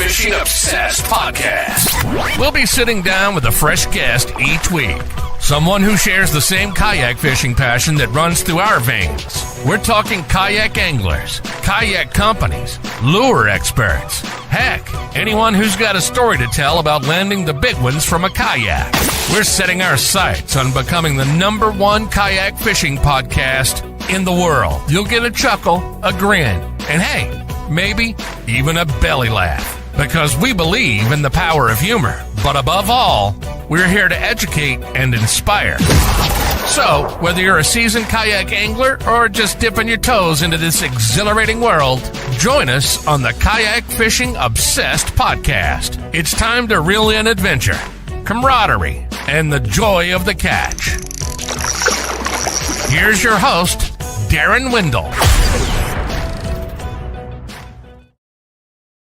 Fishing Obsessed podcast. We'll be sitting down with a fresh guest each week. Someone who shares the same kayak fishing passion that runs through our veins. We're talking kayak anglers, kayak companies, lure experts. Heck, anyone who's got a story to tell about landing the big ones from a kayak. We're setting our sights on becoming the #1 kayak fishing podcast in the world. You'll get a chuckle, a grin, and hey, maybe even a belly laugh. Because we believe in the power of humor. But above all, we're here to educate and inspire. So, whether you're a seasoned kayak angler or just dipping your toes into this exhilarating world, join us on the Kayak Fishing Obsessed podcast. It's time to reel in adventure, camaraderie, and the joy of the catch. Here's your host, Darren Wendell.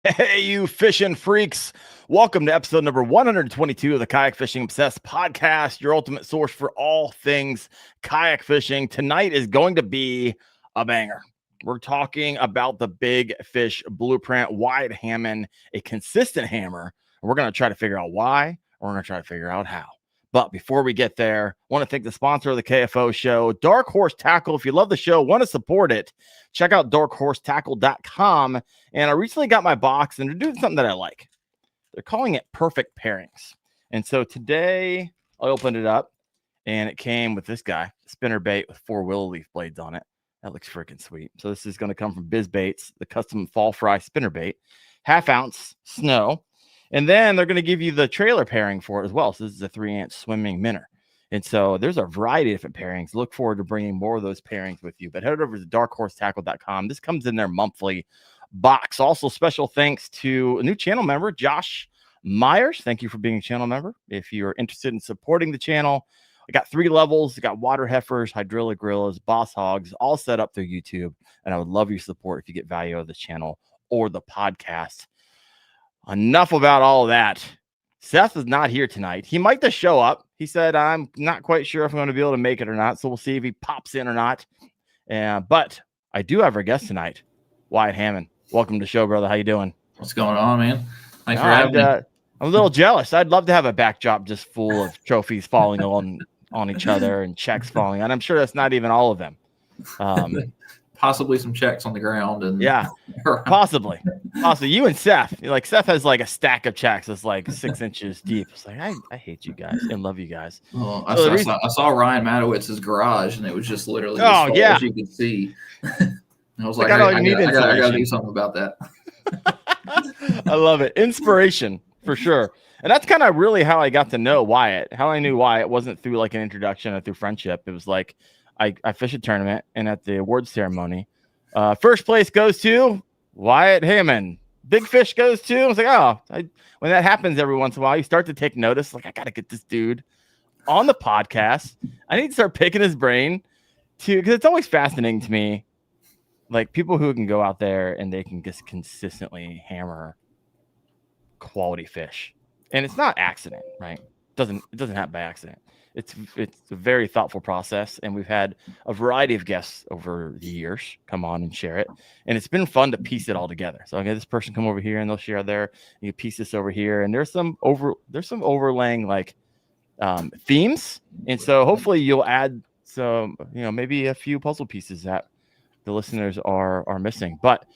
Hey, you fishing freaks. Welcome to episode number 122 of the Kayak Fishing Obsessed podcast, your ultimate source for all things kayak fishing. Tonight is going to be a banger. We're talking about the Big Fish Blueprint, Wyatt Hammond, a consistent hammer. We're going to try to figure out why, and we're going to try to figure out how. But before we get there, I want to thank the sponsor of the KFO show, Dark Horse Tackle. If you love the show, want to support it, check out darkhorsetackle.com. And I recently got my box, and they're doing something that I like. They're calling it Perfect Pairings. And so today I opened it up, and it came with this guy, spinner bait with 4 willow leaf blades on it. That looks freaking sweet. So this is going to come from Biz Baits, the custom fall fry spinner bait, 1/2 ounce snow. And then they're going to give you the trailer pairing for it as well. So this is a 3-inch swimming minnow. And so there's a variety of different pairings. Look forward to bringing more of those pairings with you. But head over to darkhorsetackle.com. This comes in their monthly box. Also, special thanks to a new channel member, Josh Myers. Thank you for being a channel member. If you're interested in supporting the channel, I got 3 levels. I got water heifers, hydrilla gorillas, boss hogs, all set up through YouTube. And I would love your support if you get value out of this channel or the podcast. Enough about all of that. Seth is not here tonight. He might just show up. He said, I'm not quite sure if I'm going to be able to make it or not. So we'll see if he pops in or not. But I do have our guest tonight, Wyatt Hammond. Welcome to the show, brother. How you doing? What's going on, man? Thanks for having me. I'm a little jealous. I'd love to have a backdrop just full of trophies falling on each other and checks falling. And I'm sure that's not even all of them. Possibly some checks on the ground. And yeah, possibly. You and Seth. Seth has like a stack of checks that's like 6 inches deep. It's like, I hate you guys and love you guys. Well, I saw Ryan Matowitz's garage, and it was just literally as you could see. I was like, I gotta do something about that. I love it. Inspiration for sure. And that's kind of really how I got to know Wyatt. How I knew Wyatt wasn't through like an introduction or through friendship. It was like I fished a tournament, and at the award ceremony, first place goes to Wyatt Hammond. Big fish goes to. I was like, when that happens every once in a while, you start to take notice. Like, I got to get this dude on the podcast. I need to start picking his brain because it's always fascinating to me. Like people who can go out there and they can just consistently hammer quality fish, and it's not accident, right? It doesn't happen by accident. It's a very thoughtful process, and we've had a variety of guests over the years come on and share it, and it's been fun to piece it all together. So I get this person come over here, and they'll share their. You piece this over here, and there's some overlaying like themes, and so hopefully you'll add some, maybe a few puzzle pieces that the listeners are missing. But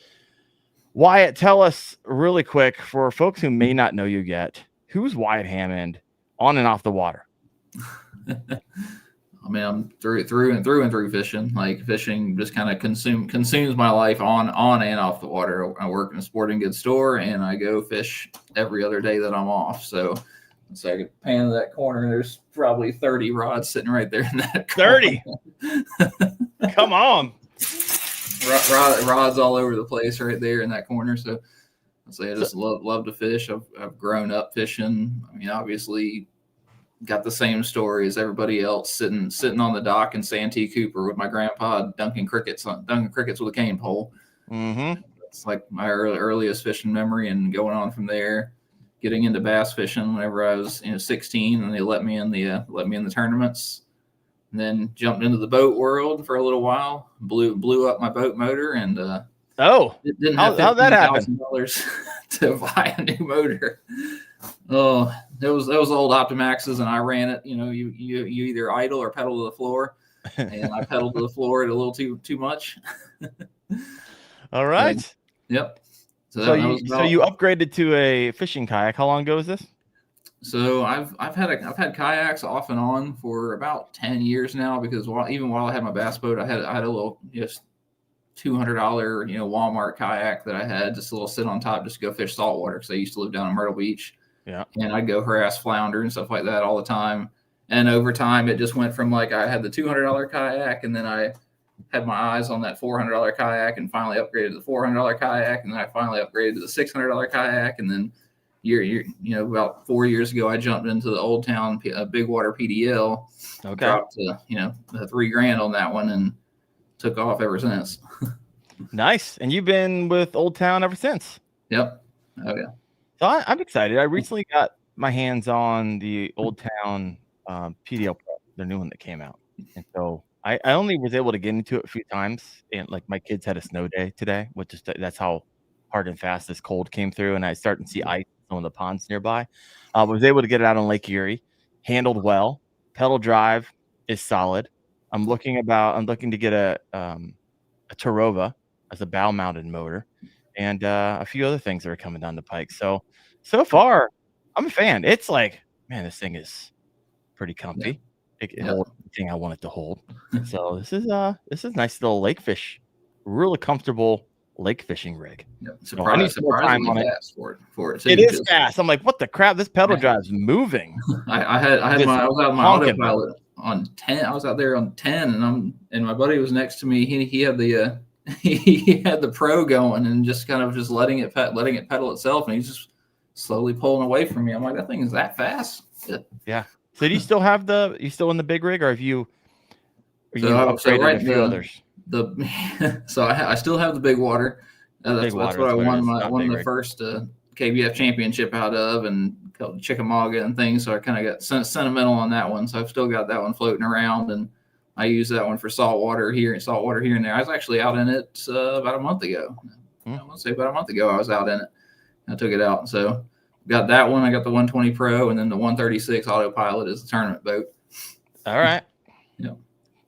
Wyatt, tell us really quick for folks who may not know you yet, who's Wyatt Hammond on and off the water? I mean, I'm through and through fishing. Like fishing just kind of consumes my life on and off the water. I work in a sporting goods store, and I go fish every other day that I'm off. So I could pan that corner. There's probably 30 rods sitting right there in that corner. 30. Come on. Rods all over the place right there in that corner. So I just love to fish. I've grown up fishing. I mean, obviously got the same story as everybody else, sitting on the dock in Santee Cooper with my grandpa dunking crickets with a cane pole. Mm-hmm. It's like my earliest fishing memory, and going on from there, getting into bass fishing whenever I was 16, and they let me in the tournaments. And then jumped into the boat world for a little while, blew up my boat motor, and Oh, Didn't have how'd that happen? $15,000 to buy a new motor. Oh, that was old Optimaxes, and I ran it. You know, you either idle or pedal to the floor, and I pedaled to the floor at a little too much. All right. So, yep. So you upgraded to a fishing kayak. How long ago was this? So I've had kayaks off and on for about 10 years now, because while I had my bass boat, I had a little just $200 Walmart kayak that I had, just a little sit on top just to go fish saltwater, because I used to live down in Myrtle Beach. Yeah. And I'd go harass flounder and stuff like that all the time. And over time, it just went from like I had the $200 kayak, and then I had my eyes on that $400 kayak, and finally upgraded to the $400 kayak, and then I finally upgraded to the $600 kayak, and then about 4 years ago, I jumped into the Old Town Big Water PDL. Okay. Dropped the $3,000 on that one and took off ever since. Nice. And you've been with Old Town ever since. Yep. Oh yeah. So I'm excited. I recently got my hands on the Old Town PDL Pro, the new one that came out. And so I only was able to get into it a few times. And like my kids had a snow day today, which is that's how hard and fast this cold came through. And I started to see ice in some of the ponds nearby. I was able to get it out on Lake Erie, handled well. Pedal drive is solid. I'm looking to get a Tarova as a bow mounted motor, and a few other things that are coming down the pike. So far, I'm a fan. It's like, man, this thing is pretty comfy. Yeah. It holds everything I want it to hold. So this is nice little lake fish, really comfortable lake fishing rig. Yep. I need some more time on it. For it. It is fast. I'm like, what the crap? This pedal drive's moving. I was out on my autopilot on 10. I was out there on 10, and my buddy was next to me. He had the he had the Pro going, and just kind of just letting it pedal itself, and he's just slowly pulling away from me. I'm like, that thing is that fast? Yeah. So do you still have you still in the big rig, or have you upgraded a few others? So I still have the big water. That's what I won the first KBF championship out of, and called Chickamauga and things. So I kind of got sentimental on that one. So I've still got that one floating around, and I use that one for saltwater here and there. I was actually out in it about a month ago. I want to say about a month ago I was out in it. I took it out. So got that one. I got the 120 Pro, and then the 136 autopilot is the tournament boat. All right. Yeah.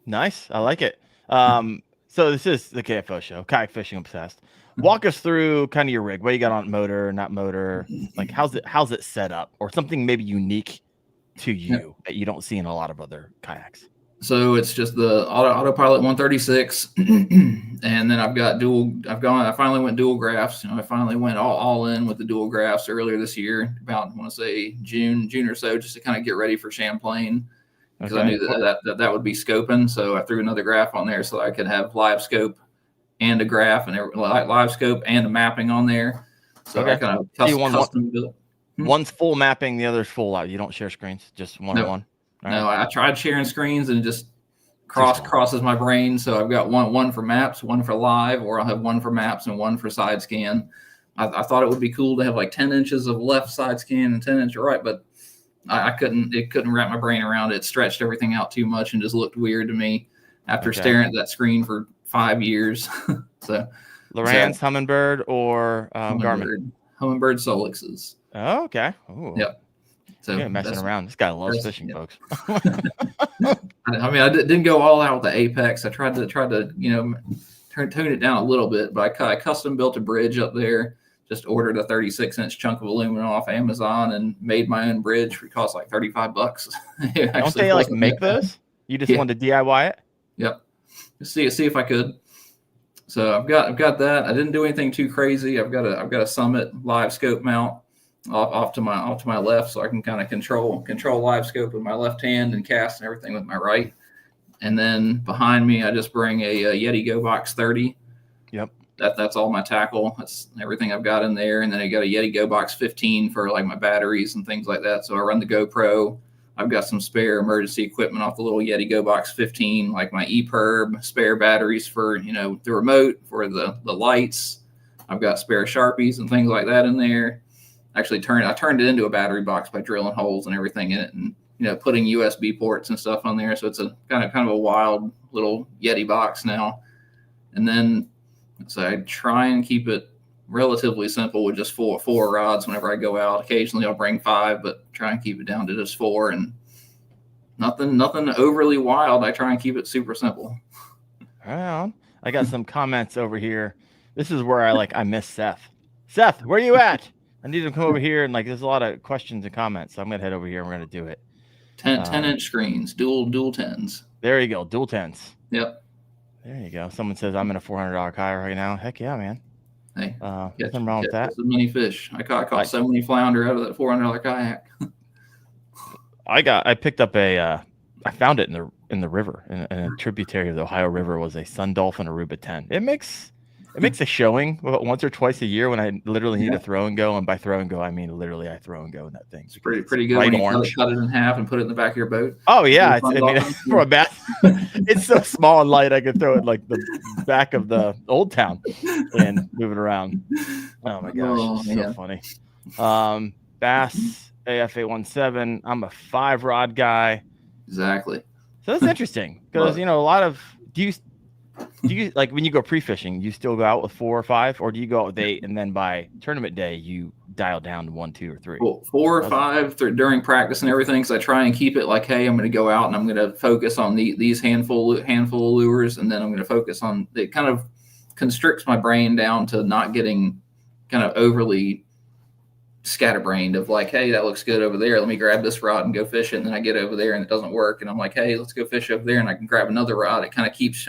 Nice. I like it. So this is the KFO show, Kayak Fishing Obsessed. Walk us through kind of your rig. What you got on motor, not motor? Like how's it set up, or something maybe unique to you that you don't see in a lot of other kayaks? So it's just the autopilot 136, and then I finally went dual graphs. I finally went all in with the dual graphs earlier this year, about, I want to say June or so, just to kind of get ready for Champlain, because I knew that would be scoping. So I threw another graph on there so I could have live scope and a graph, and live scope and a mapping on there. So I kind of custom built. One's full mapping, the other's full out. You don't share screens, just one on one. Right. No, I tried sharing screens, and it just crosses my brain. So I've got one for maps, one for live, or I'll have one for maps and one for side scan. I thought it would be cool to have like 10 inches of left side scan and 10 inches right, but I couldn't wrap my brain around it. It stretched everything out too much and just looked weird to me after staring at that screen for 5 years. So Lowrance, Humminbird, or Garmin? Humminbird Solixes. Oh, okay. Ooh. Yep. So you're messing around. This guy loves fishing, folks. I mean, I didn't go all out with the Apex. I tried to tune it down a little bit, but I custom built a bridge up there. Just ordered a 36-inch chunk of aluminum off Amazon and made my own bridge. It cost like $35. Don't they like make those? You just wanted to DIY it? Yep. See if I could. So I've got that. I didn't do anything too crazy. I've got a Summit live scope mount off to my left, so I can kind of control live scope with my left hand and cast and everything with my right. And then behind me, I just bring a Yeti Go Box 30. Yep. That's all my tackle. That's everything I've got in there. And then I got a Yeti Go Box 15 for like my batteries and things like that. So I run the GoPro. I've got some spare emergency equipment off the little Yeti Go Box 15, like my ePerb, spare batteries for, the remote, for the lights. I've got spare Sharpies and things like that in there. Actually I turned it into a battery box by drilling holes and everything in it, and putting USB ports and stuff on there. So it's a kind of a wild little Yeti box now. And then So I try and keep it relatively simple with just four rods whenever I go out. Occasionally I'll bring 5, but try and keep it down to just 4, and nothing overly wild. I try and keep it super simple. Well, I got some comments over here. This is where I miss Seth. Seth, where are you at? I need to come over here, and there's a lot of questions and comments, so I'm gonna head over here and we're gonna do it. 10-inch screens, dual 10s. There you go, dual 10s. Yep. There you go. Someone says I'm in a $400 kayak right now. Heck yeah, man. Hey, nothing wrong with that. So many fish. I caught so many flounder out of that $400 kayak. I picked up I found it in the river, in a tributary of the Ohio River, was a sun dolphin Aruba 10. It makes a showing once or twice a year when I literally need to throw and go, and by throw and go I mean literally I throw and go in that thing. It's pretty good. When you cut it in half and put it in the back of your boat. Oh yeah, for a bass, it's so small and light I could throw it the back of the old town and move it around. Oh my gosh, so funny. Bass AF817. I'm a 5-rod guy. Exactly. So that's interesting because a lot of do you like when you go pre-fishing, you still go out with 4 or 5, or do you go out with 8 and then by tournament day you dial down to 1, 2, or 3? Well, 4 or 5 during practice and everything. So I try and keep it hey, I'm going to go out and I'm going to focus on these handful of lures, and then I'm going to focus on it. Kind of constricts my brain down to not getting kind of overly scatterbrained of hey, that looks good over there. Let me grab this rod and go fish it. And then I get over there and it doesn't work, and I'm hey, let's go fish over there, and I can grab another rod. It kind of keeps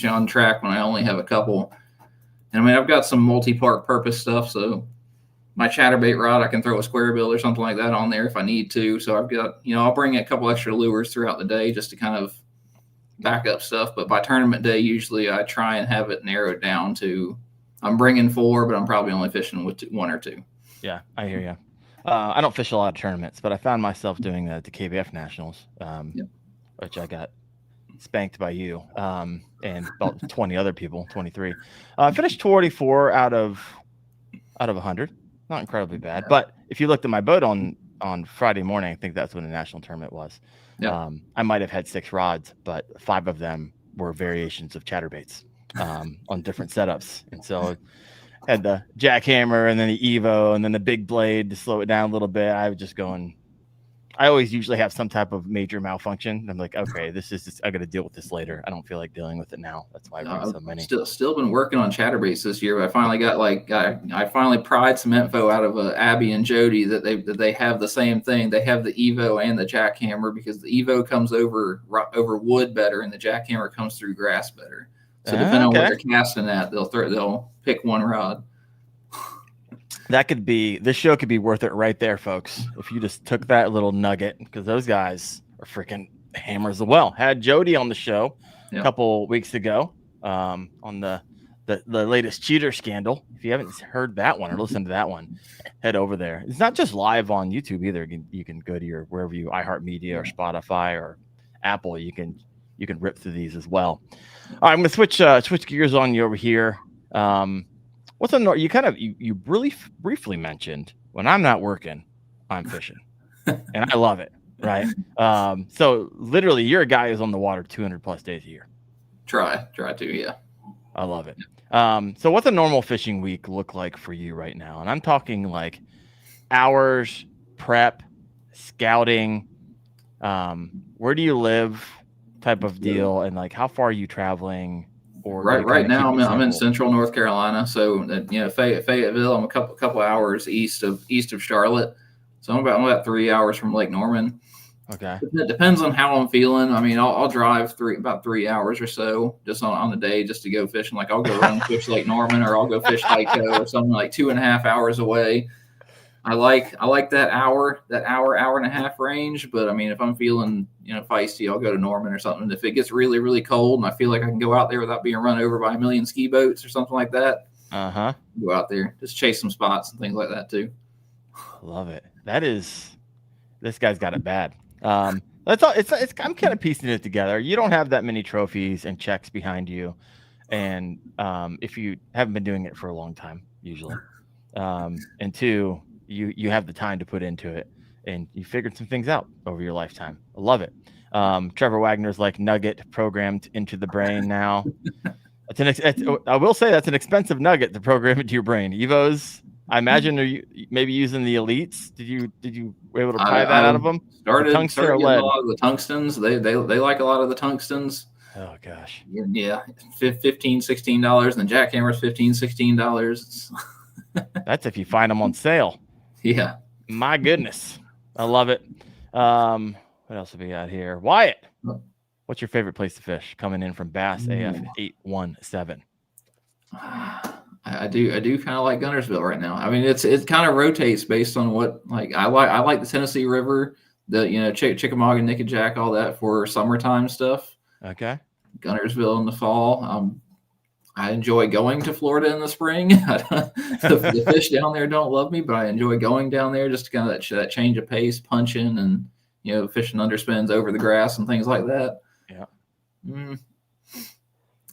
you on track when I only have a couple. And I've got some multi-part purpose stuff. So my chatterbait rod, I can throw a square bill or something like that on there if I need to. So I've got, I'll bring a couple extra lures throughout the day just to kind of back up stuff. But by tournament day, usually I try and have it narrowed down to, I'm bringing 4, but I'm probably only fishing with 1 or 2. Yeah, I hear you. I don't fish a lot of tournaments, but I found myself doing the KBF Nationals, which I got spanked by you and about 20 other people, 23. I finished 44 out of 100. Not incredibly bad, but if you looked at my boat on Friday morning, I think that's when the national tournament was. Yeah. I might have had 6 rods, but 5 of them were variations of chatterbaits on different setups, and so had the jackhammer and then the Evo and then the big blade to slow it down a little bit. I was just going. I always usually have some type of major malfunction. I'm okay, this is just, I got to deal with this later. I don't feel like dealing with it now. That's why I bring so many. Still been working on chatterbaits this year. But I finally got I finally pried some info out of Abby and Jody that they have the same thing. They have the Evo and the jackhammer, because the Evo comes over wood better and the jackhammer comes through grass better. So depending on what they're casting at, they'll pick one rod. This show could be worth it right there, folks. If you just took that little nugget, because those guys are freaking hammers as well. Had Jody on the show a couple weeks ago on the latest cheater scandal. If you haven't heard that one or listened to that one, head over there. It's not just live on YouTube either. You can go to your wherever you iHeartMedia or Spotify or Apple. You can rip through these as well. All right, I'm gonna switch gears on you over here. What's on you really briefly mentioned when I'm not working, I'm fishing, and I love it. Right. So literally, you're a guy who's on the water 200+ days a year. Try to, yeah. I love it. So what's a normal fishing week look like for you right now? And I'm talking hours, prep, scouting. Where do you live? Type of deal, and how far are you traveling? Or right now I'm in central North Carolina, so Fayetteville. I'm a couple hours east of Charlotte, so I'm about 3 hours from Lake Norman. Okay, it depends on how I'm feeling. I mean, I'll drive about 3 hours or so just on the day just to go fishing. I'll go run fish Lake Norman, or I'll go fish Tyco or something 2.5 hours away. I like that hour and a half range, but I mean, if I'm feeling feisty, I'll go to Norman or something. If it gets really, really cold and I feel like I can go out there without being run over by a million ski boats or something like that, go out there, just chase some spots and things like that too. Love it. This guy's got it bad. That's all. I'm kind of piecing it together. You don't have that many trophies and checks behind you, and if you haven't been doing it for a long time, usually, and 2. You have the time to put into it, and you figured some things out over your lifetime. I love it. Trevor Wagner's nugget programmed into the brain now. I will say that's an expensive nugget to program into your brain. Evos, I imagine, are you maybe using the elites? Did you were able to pry that out of them? Started tungsten or getting lead? a lot of the tungstens. They like a lot of the tungstens. Oh gosh. Yeah, $15-$16, and the jackhammer's $15-$16. That's if you find them on sale. Yeah. My goodness, I love it. What else have we got here? Wyatt, what's your favorite place to fish? Coming in from Bass AF 817. I do kind of like Guntersville right now. I mean, it kind of rotates based on what, like, I like the Tennessee River, the Chickamauga, Nickajack, all that for summertime stuff. Okay. Guntersville in the fall. I enjoy going to Florida in the spring. The fish down there don't love me, but I enjoy going down there just to kind of that change of pace, punching, and fishing underspins over the grass and things like that. Yeah.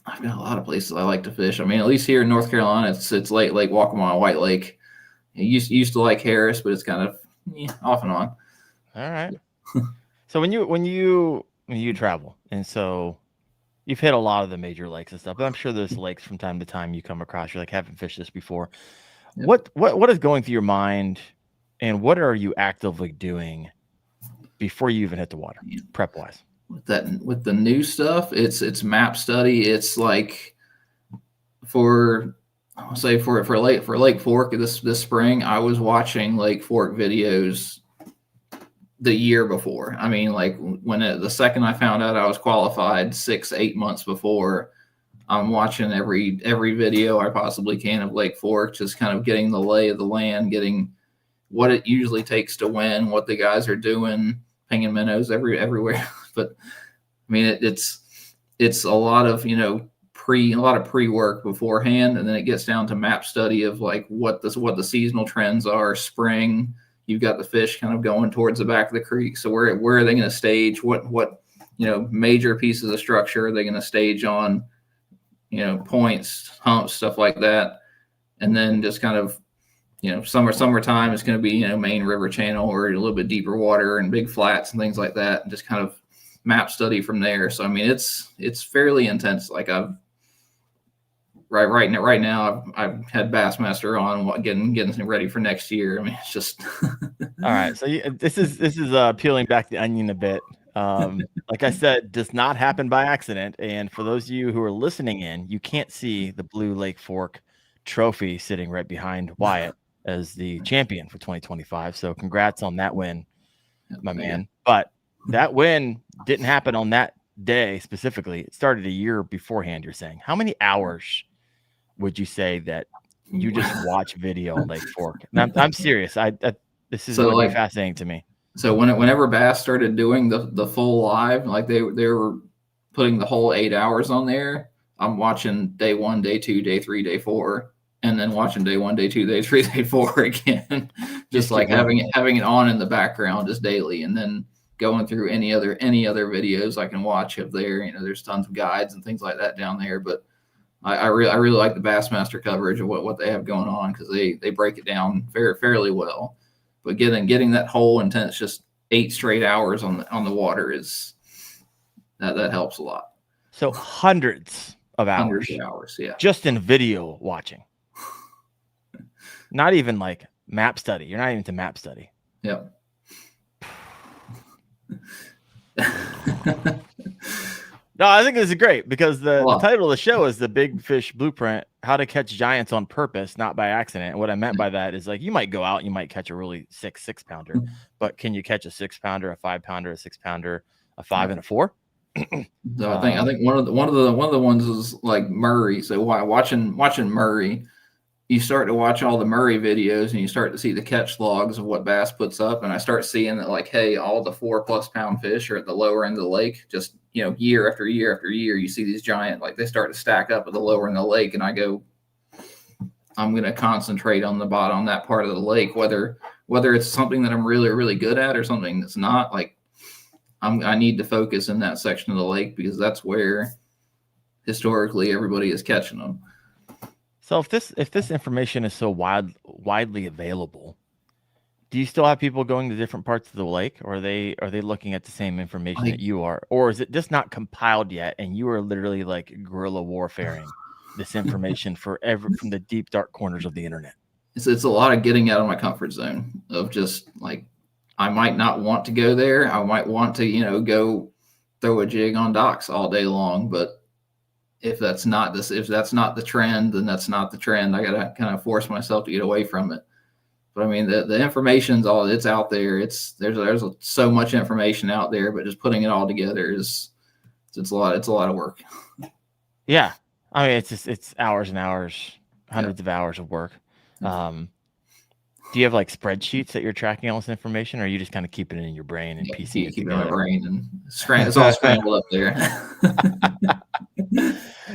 I've got a lot of places I like to fish. I mean, at least here in North Carolina, it's Lake Waccamaw, White Lake. I used to like Harris, but it's kind of off and on. All right. So when you travel, and so you've hit a lot of the major lakes and stuff, but I'm sure there's lakes from time to time you come across. You're like, haven't fished this before. Yep. What is going through your mind, and what are you actively doing before you even hit the water, prep wise? With the new stuff, it's map study. It's like for Lake Fork this spring, I was watching Lake Fork videos the year before. I mean, like the second I found out I was qualified 6-8 months before, I'm watching every video I possibly can of Lake Fork, just kind of getting the lay of the land, getting what it usually takes to win, what the guys are doing, pinging minnows everywhere. But I mean, it's a lot of pre-work beforehand, and then it gets down to map study of like what the seasonal trends are. Spring, you've got the fish kind of going towards the back of the creek. So where are they going to stage? What major pieces of structure are they going to stage on? Points, humps, stuff like that. And then just kind of summertime is going to be main river channel or a little bit deeper water and big flats and things like that, and just kind of map study from there. So I mean, it's fairly intense. Like right now I've had Bassmaster on getting ready for next year. I mean, it's just all right. So this is peeling back the onion a bit. Like I said, does not happen by accident. And for those of you who are listening in, you can't see the blue Lake Fork trophy sitting right behind Wyatt as the champion for 2025. So congrats on that win, my man. But that win didn't happen on that day specifically. It started a year beforehand, you're saying. How many hours would you say that you just watch video on Lake Fork? And I'm serious. This is really fascinating to me. So whenever Bass started doing the full live, like they were putting the whole 8 hours on there, I'm watching day 1, day 2, day 3, day 4, and then watching day 1, day 2, day 3, day 4 again. Just like having it on in the background just daily, and then going through any other videos I can watch of there. There's tons of guides and things like that down there, but I really like the Bassmaster coverage of what they have going on, because they break it down fairly well. But getting that whole intense, just 8 straight hours on the water is that helps a lot. So hundreds of hours, yeah, just in video watching. Not even like map study. You're not even to map study. Yep. No, I think this is great, because the title of the show is The Big Fish Blueprint: How to Catch Giants on Purpose, Not by Accident. And what I meant by that is, like, you might go out and you might catch a really sick 6-pounder, but can you catch a 6-pounder, a 5-pounder, a 6-pounder, a 5, and a 4? So I think one of the ones is like Murray. So watching Murray, you start to watch all the Murray videos and you start to see the catch logs of what Bass puts up, and I start seeing that, like, hey, all the 4+ pound fish are at the lower end of the lake. Just year after year after year, you see these giant, like, they start to stack up at the lower end of the lake, and I go, I'm going to concentrate on that part of the lake, whether it's something that I'm really, really good at or something that's not. Like, I need to focus in that section of the lake, because that's where historically everybody is catching them. So if this information is so widely available, do you still have people going to different parts of the lake, or are they looking at the same information that you are, or is it just not compiled yet and you are literally like guerrilla warfaring this information from the deep dark corners of the internet? It's a lot of getting out of my comfort zone of just like, I might not want to go there. I might want to, go throw a jig on docks all day long. But if that's not the trend, then that's not the trend. I got to kind of force myself to get away from it. But I mean, the information's it's out there. There's so much information out there, but just putting it all together it's a lot of work. Yeah. I mean, it's hours and hours, hundreds of hours of work. Do you have like spreadsheets that you're tracking all this information, or are you just kind of keeping it in your brain and piecing it together? In my brain and it's all scrambled up there.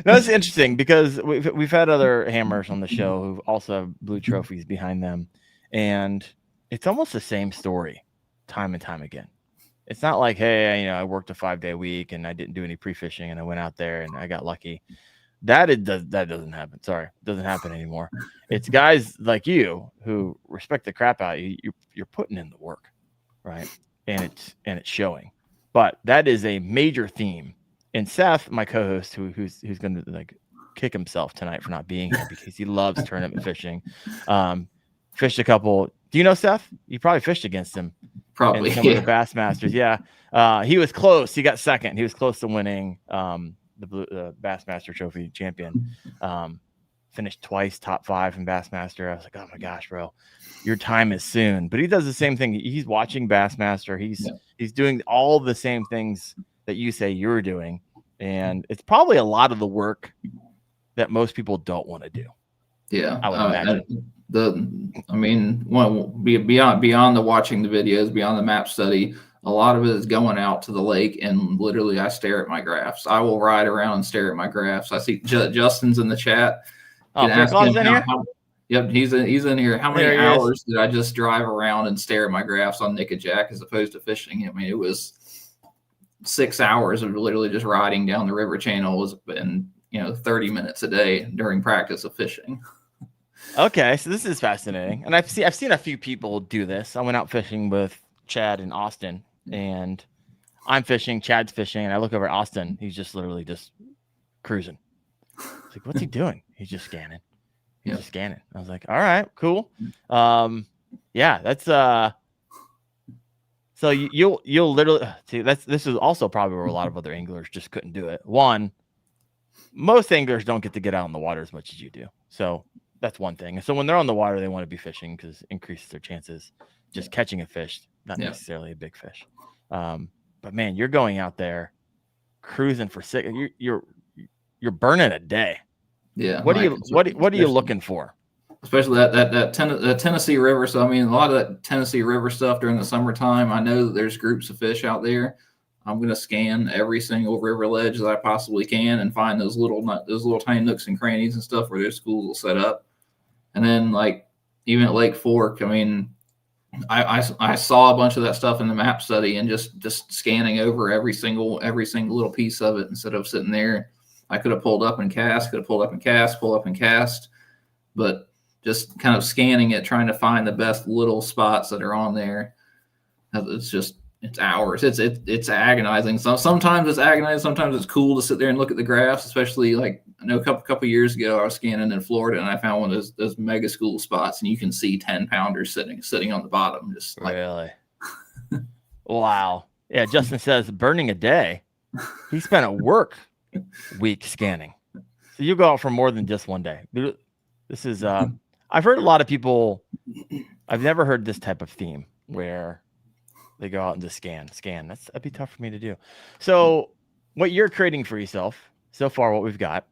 That's interesting because we've had other hammers on the show who also have blue trophies behind them, and it's almost the same story time and time again. It's not like, hey, I worked a 5-day week and I didn't do any pre-fishing and I went out there and I got lucky. That doesn't happen. Sorry, it doesn't happen anymore. It's guys like you who respect the crap out of you. You're putting in the work, right? And it's showing. But that is a major theme. And Seth, my co-host, who's going to like kick himself tonight for not being here because he loves tournament fishing. Fished a couple. Do you know Seth? You probably fished against him. Probably. Some of the Bassmasters. Yeah. He was close. He got second. He was close to winning the Bassmaster Trophy champion. Finished twice top 5 in Bassmaster. I was like, oh my gosh, bro, your time is soon. But he does the same thing. He's watching Bassmaster. He's doing all the same things that you say you're doing. And it's probably a lot of the work that most people don't want to do. Yeah. I would imagine. Beyond the watching the videos, beyond the map study, a lot of it is going out to the lake and literally I stare at my graphs. I will ride around and stare at my graphs. I see Justin's in the chat. Oh, Franklin's in here? Yep, he's in here. How many hours did I just drive around and stare at my graphs on Nick and Jack as opposed to fishing? I mean, it was 6 hours of literally just riding down the river channels and 30 minutes a day during practice of fishing. Okay, so this is fascinating, and I've seen a few people do this. I went out fishing with Chad in Austin, and I'm fishing, Chad's fishing, and I look over at Austin. He's just literally just cruising. It's like, what's he doing? He's just scanning. He's just scanning. I was like, all right, cool. Yeah, that's so you'll literally see this is also probably where a lot of other anglers just couldn't do it. One, most anglers don't get to get out in the water as much as you do, so that's one thing. And so when they're on the water, they want to be fishing because it increases their chances just catching a fish, not necessarily a big fish. But man, you're going out there cruising for 6. You're burning a day. Yeah. What are you looking for? Especially that Tennessee River. So I mean, a lot of that Tennessee River stuff during the summertime. I know that there's groups of fish out there. I'm going to scan every single river ledge that I possibly can and find those little tiny nooks and crannies and stuff where their schools will set up. And then like even at Lake Fork, I mean, I saw a bunch of that stuff in the map study and just scanning over every single little piece of it instead of sitting there. I could have pulled up and cast, pull up and cast, but just kind of scanning it, trying to find the best little spots that are on there. It's hours. It's agonizing. Sometimes it's agonizing. Sometimes it's cool to sit there and look at the graphs, especially like I know a couple years ago I was scanning in Florida and I found one of those mega school spots and you can see 10-pounders sitting on the bottom. Just like, really? Wow. Yeah. Justin says burning a day. He spent a work week scanning. So you go out for more than just one day. This is I've heard a lot of people. I've never heard this type of theme where they go out and just scan. That'd be tough for me to do. So what you're creating for yourself so far, what we've got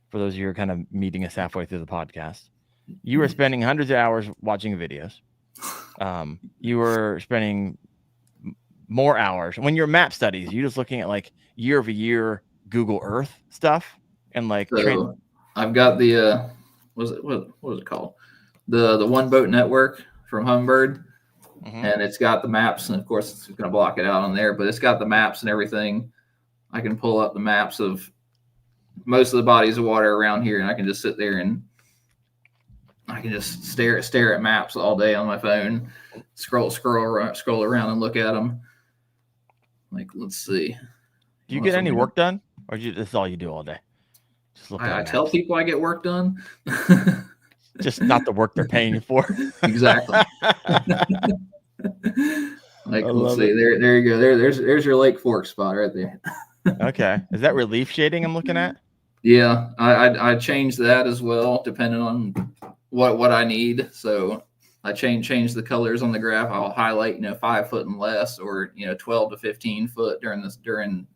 for those of you who are kind of meeting us halfway through the podcast, you were spending hundreds of hours watching videos. You were spending more hours. When you're map studies, you're just looking at like year over year Google Earth stuff and like. So I've got the what was it called? The One Boat Network from Humbird. Mm-hmm. And it's got the maps, and of course it's going to block it out on there, but it's got the maps and everything. I can pull up the maps of most of the bodies of water around here, and I can just sit there and I can just stare at maps all day on my phone, scroll around and look at them. Like, let's see. Do you get any work done, or this is all you do all day? Just looking at I maps. tell people I get work done. Just not the work they're paying you for. Exactly. Like, let's see. There you go. There's your Lake Fork spot right there. Okay. Is that relief shading I'm looking at? Yeah, I changed that as well, depending on what I need. So I change the colors on the graph. I'll highlight 5 foot and less, or 12 to 15 foot during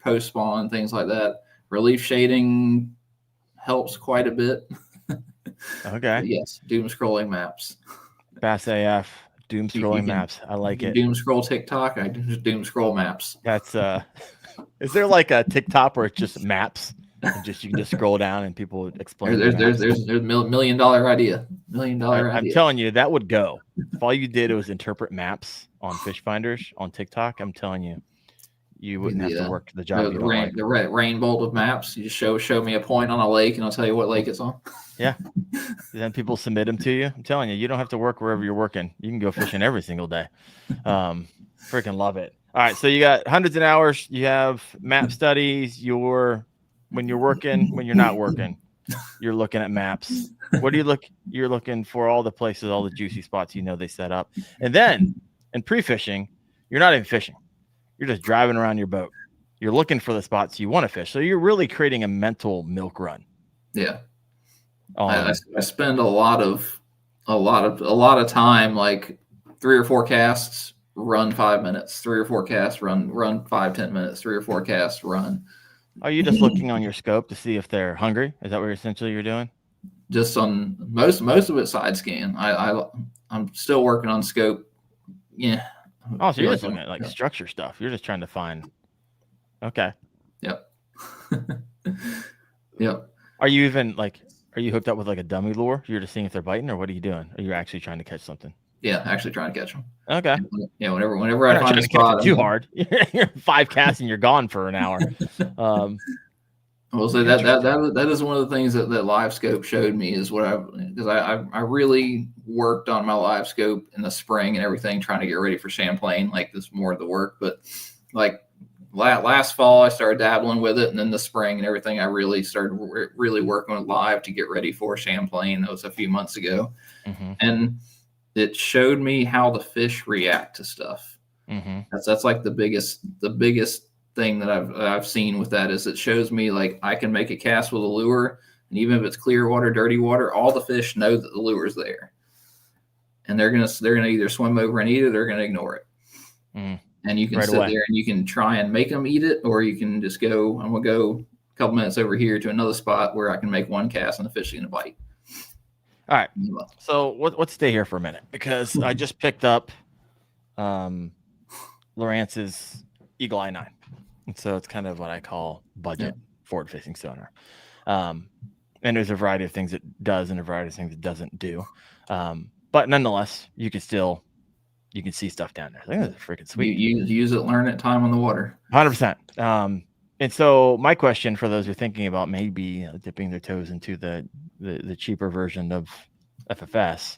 post spawn, things like that. Relief shading helps quite a bit. Okay. But yes, doom scrolling maps. Bass AF, doom scrolling maps. I like it. Doom scroll TikTok. I just doom scroll maps. That's is there like a TikTok where it's just maps and you can just scroll down and people explain? There's $1 million idea. $1 million idea. I'm telling you, that would go. If all you did was interpret maps on fish finders on TikTok, I'm telling you, you wouldn't have to work the job. The rainbow of maps. You just show me a point on a lake, and I'll tell you what lake it's on. Yeah. Then people submit them to you. I'm telling you, you don't have to work wherever you're working. You can go fishing every single day. Freaking love it. All right, so you got hundreds of hours. You have map studies. When you're working, when you're not working, you're looking at maps. What do you look? You're looking for all the places, all the juicy spots they set up. And then in pre-fishing, you're not even fishing. You're just driving around your boat. You're looking for the spots you want to fish. So you're really creating a mental milk run. Yeah. I spend a lot of time, like 3 or 4 casts, run 5 minutes, 3 or 4 casts, run 5-10 minutes, 3 or 4 casts, run. Are you just looking on your scope to see if they're hungry? Is that what essentially you're doing? Just on most of it side scan. I'm still working on scope. Yeah. Oh, so you're just looking at like structure stuff. You're just trying to find. Okay. Yep. Yep. Are you hooked up with like a dummy lure? You're just seeing if they're biting, or what are you doing? Are you actually trying to catch something? Yeah, actually trying to catch them. Okay. Yeah, whenever I find a spot, too hard. You're 5 casts and you're gone for an hour. Well, so that is one of the things that live scope showed me is because I really worked on my live scope in the spring and everything, trying to get ready for Champlain. Like, this more of the work, but like last fall I started dabbling with it, and then the spring and everything I really started really working with live to get ready for Champlain. That was a few months ago, and it showed me how the fish react to stuff. That's like the biggest thing that I've seen with that is it shows me, like, I can make a cast with a lure, and even if it's clear water, dirty water, all the fish know that the lure is there, and they're gonna either swim over and eat it, or they're gonna ignore it. And you can sit there and you can try and make them eat it, or you can just go, I'm gonna go a couple minutes over here to another spot where I can make 1 cast and the fish is gonna bite. All right, so let's stay here for a minute, because I just picked up Lowrance's Eagle Eye 9. And so it's kind of what I call budget forward-facing sonar. And there's a variety of things it does and a variety of things it doesn't do. But nonetheless, you can see stuff down there. I think that's freaking sweet. You use it, learn it, time on the water. 100%. And so my question for those who are thinking about maybe dipping their toes into the cheaper version of FFS,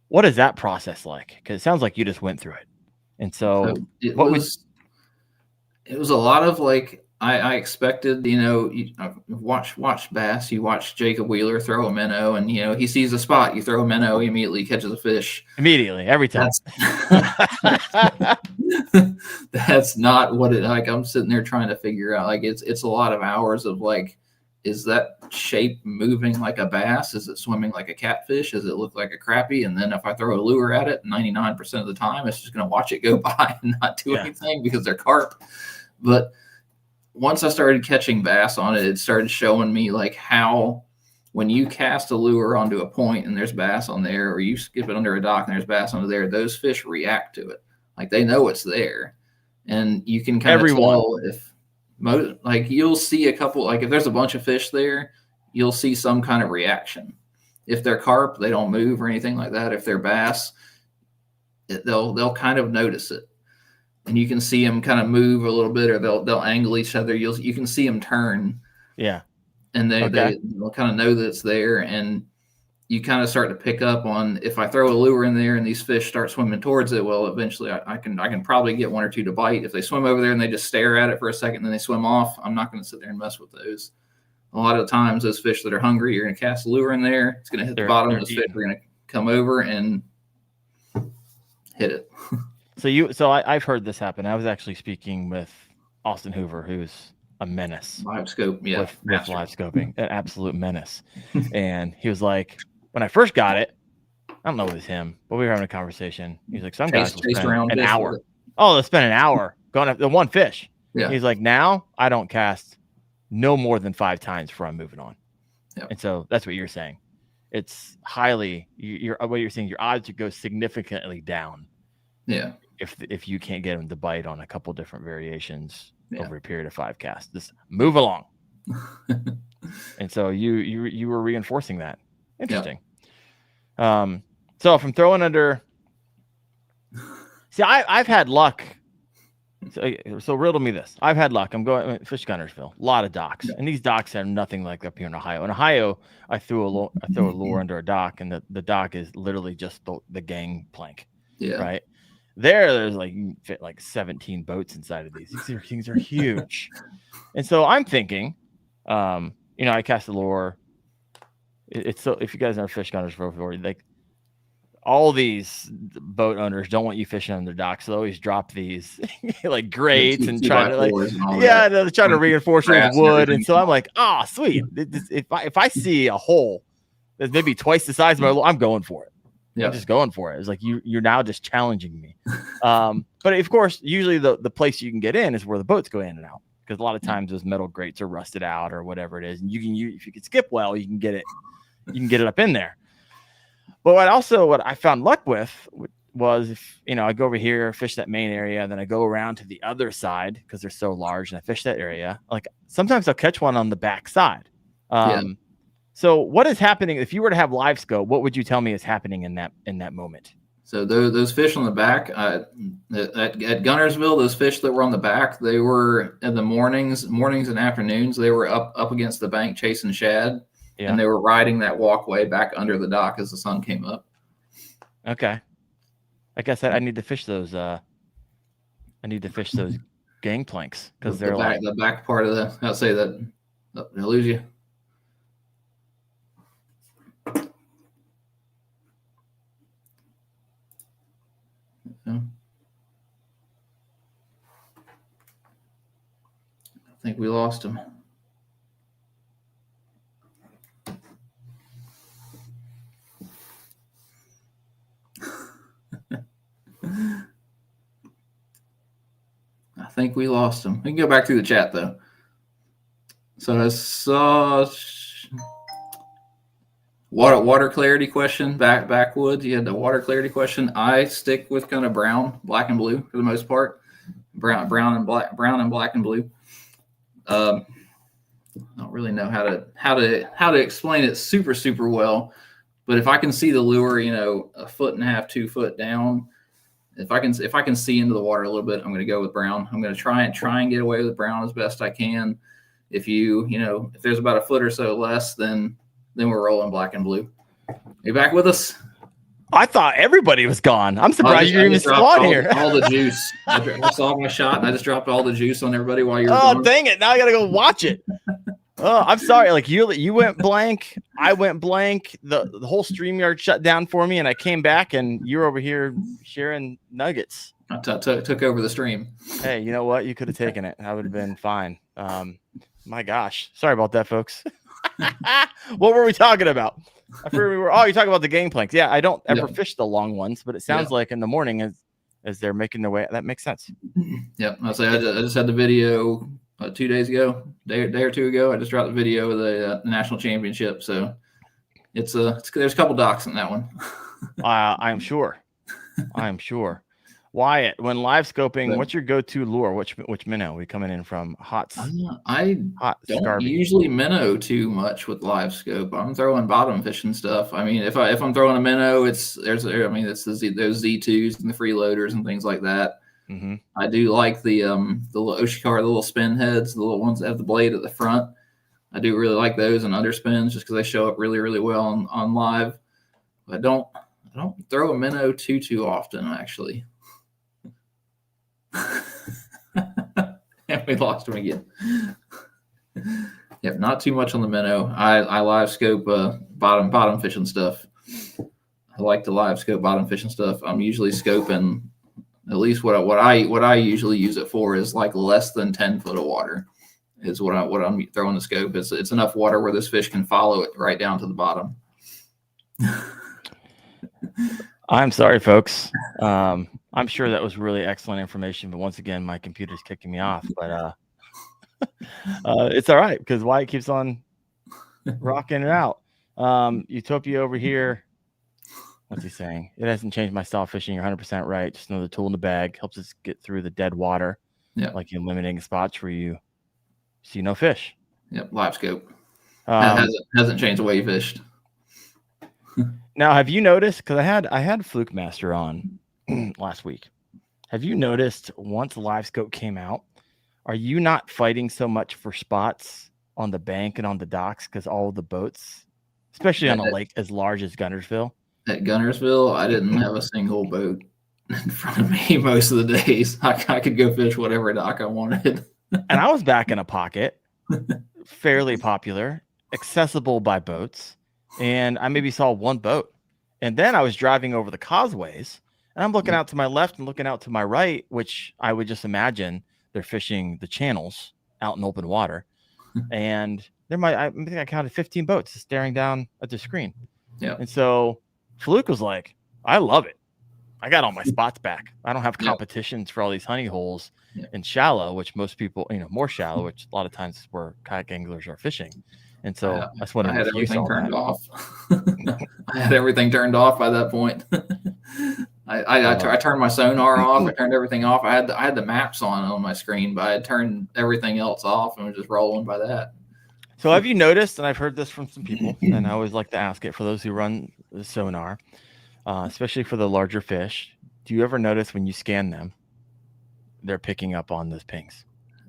what is that process like? Because it sounds like you just went through it. And so it was a lot of, like, I expected, you watch bass, you watch Jacob Wheeler throw a minnow, and he sees a spot, you throw a minnow, he immediately catches a fish. Immediately, every time. That's not what it, like, I'm sitting there trying to figure out, like, it's a lot of hours of, like, is that shape moving like a bass? Is it swimming like a catfish? Does it look like a crappie? And then if I throw a lure at it, 99% of the time, it's just going to watch it go by and not do anything because they're carp. But once I started catching bass on it, it started showing me, like, how when you cast a lure onto a point and there's bass on there, or you skip it under a dock and there's bass under there, those fish react to it. Like, they know it's there. And you can kind of tell if, like, you'll see a couple, like, if there's a bunch of fish there, you'll see some kind of reaction. If they're carp, they don't move or anything like that. If they're bass, they'll kind of notice it, and you can see them kind of move a little bit, or they'll angle each other. You can see them turn. Yeah. And they'll kind of know that it's there. And you kind of start to pick up on, if I throw a lure in there and these fish start swimming towards it, well, eventually I can probably get one or two to bite. If they swim over there and they just stare at it for a second and then they swim off, I'm not going to sit there and mess with those. A lot of times those fish that are hungry, you're going to cast a lure in there. It's going to hit the bottom. Those fish are going to come over and hit it. So I've heard this happen. I was actually speaking with Austin Hoover, who's a menace. Live scope, yeah. With live scoping, an absolute menace. And he was like, when I first got it, I don't know if it was him, but we were having a conversation. He's like, some guys will spend an hour. Oh, they'll spend an hour going after the one fish. Yeah. He's like, now I don't cast no more than 5 times before I'm moving on. Yep. And so that's what you're saying. It's highly, what you're saying, your odds would go significantly down. Yeah. If you can't get them to bite on a couple different variations over a period of 5 casts, just move along. And so you were reinforcing that. Interesting. Yep. So if I'm throwing under, see, I've had luck. So riddle me this. I've had luck. I'm going Fish Gunnersville, a lot of docks, and these docks have nothing like up here in Ohio. In Ohio, I throw a lure under a dock, and the dock is literally just the gang plank. Yeah. Right. There's like, you fit like 17 boats inside of these. These things are huge. And so I'm thinking, I cast a lure. It's so, if you guys are fish gunners before, like all these boat owners don't want you fishing on their docks. So they always drop these like grates and try to they're trying to reinforce it with wood. And so I'm like, sweet. If I see a hole that's maybe twice the size of my lure, I'm going for it. Yeah, I'm just going for it. It's like you're now just challenging me. But of course, usually the place you can get in is where the boats go in and out, because a lot of times those metal grates are rusted out or whatever it is, and if you can skip well, you can get it up in there. But what I found luck with was, if I go over here, fish that main area, then I go around to the other side because they're so large, and I fish that area. Like sometimes I'll catch one on the back side. So what is happening if you were to have live scope? What would you tell me is happening in that moment? So those fish on the back at Gunnersville, those fish that were on the back, they were in the mornings and afternoons. They were up against the bank chasing shad, and they were riding that walkway back under the dock as the sun came up. Okay, I guess I need to fish those. I need to fish those gangplanks because they're the back part of the. I'll say that they'll lose you. I think we lost him. I think we lost him. We can go back through the chat though. So I saw water clarity question, backwoods. You had the water clarity question. I stick with kind of brown, black and blue for the most part. Brown and black and blue. I don't really know how to explain it super well, but if I can see the lure, 1.5 foot, 2 foot down, if I can see into the water a little bit, I'm going to go with brown. I'm going to try and get away with brown as best I can. If if there's about 1 foot or so less, then we're rolling black and blue. Are you back with us? I thought everybody was gone. I'm surprised you're even still on here. All the juice. I saw my shot, and I just dropped all the juice on everybody while you were gone. Dang it. Now I got to go watch it. Oh, I'm sorry. Like you went blank. I went blank. The whole StreamYard shut down for me, and I came back, and you're over here sharing nuggets. I took over the stream. Hey, you know what? You could have taken it. I would have been fine. My gosh. Sorry about that, folks. What were we talking about? I figured we were. Oh, you're talking about the gangplanks. Yeah, I don't ever fish the long ones, but it sounds like in the morning as they're making their way, that makes sense. Yep. I just had the video 2 days ago, day or two ago. I just dropped the video of the national championship. So it's there's a couple docks in that one. I'm sure. Wyatt, when live scoping, what's your go-to lure? Which minnow are we coming in from? I don't usually minnow too much with live scope. I'm throwing bottom fishing stuff. I mean, if I'm throwing a minnow, it's those Z2s and the freeloaders and things like that. Mm-hmm. I do like the little Oshikar, the little spin heads, the little ones that have the blade at the front. I do really like those and underspins just because they show up really, really well on live. I don't throw a minnow too often, actually. And we lost him again. Yep, not too much on the minnow. I live scope bottom fishing stuff. I like to live scope bottom fishing stuff. I'm usually scoping at least what I usually use it for is like less than 10 foot of water is what I'm throwing the scope. It's enough water where this fish can follow it right down to the bottom. I'm sorry, folks. I'm sure that was really excellent information, but once again, my computer's kicking me off. But it's all right because Wyatt keeps on rocking it out. Utopia over here. What's he saying? It hasn't changed my style of fishing. You're 100% right. Just another tool in the bag. Helps us get through the dead water. Yeah. Like eliminating spots where you see no fish. Yep. Live scope. Hasn't changed the way you fished. Now, have you noticed? Because I had Fluke Master on last week. Have you noticed once Live Scope came out, are you not fighting so much for spots on the bank and on the docks because all of the boats, especially on a lake as large as Guntersville? At Guntersville, I didn't have a single boat in front of me most of the days. I could go fish whatever dock I wanted. And I was back in a pocket, fairly popular, accessible by boats. And I maybe saw one boat. And then I was driving over the causeways and I'm looking out to my left and looking out to my right, which I would just imagine they're fishing the channels out in open water. And I think I counted 15 boats staring down at the screen. Yeah. And so Fluke was like, I love it. I got all my spots back. I don't have competitions for all these honey holes in shallow, which most people, more shallow, which a lot of times is where kayak anglers are fishing. And so that's what I had everything turned off. I had everything turned off by that point. I turned my sonar off. I turned everything off. I had the maps on my screen, but I had turned everything else off and was just rolling by that. So have you noticed, and I've heard this from some people, and I always like to ask it for those who run the sonar, especially for the larger fish, do you ever notice when you scan them, they're picking up on those pings?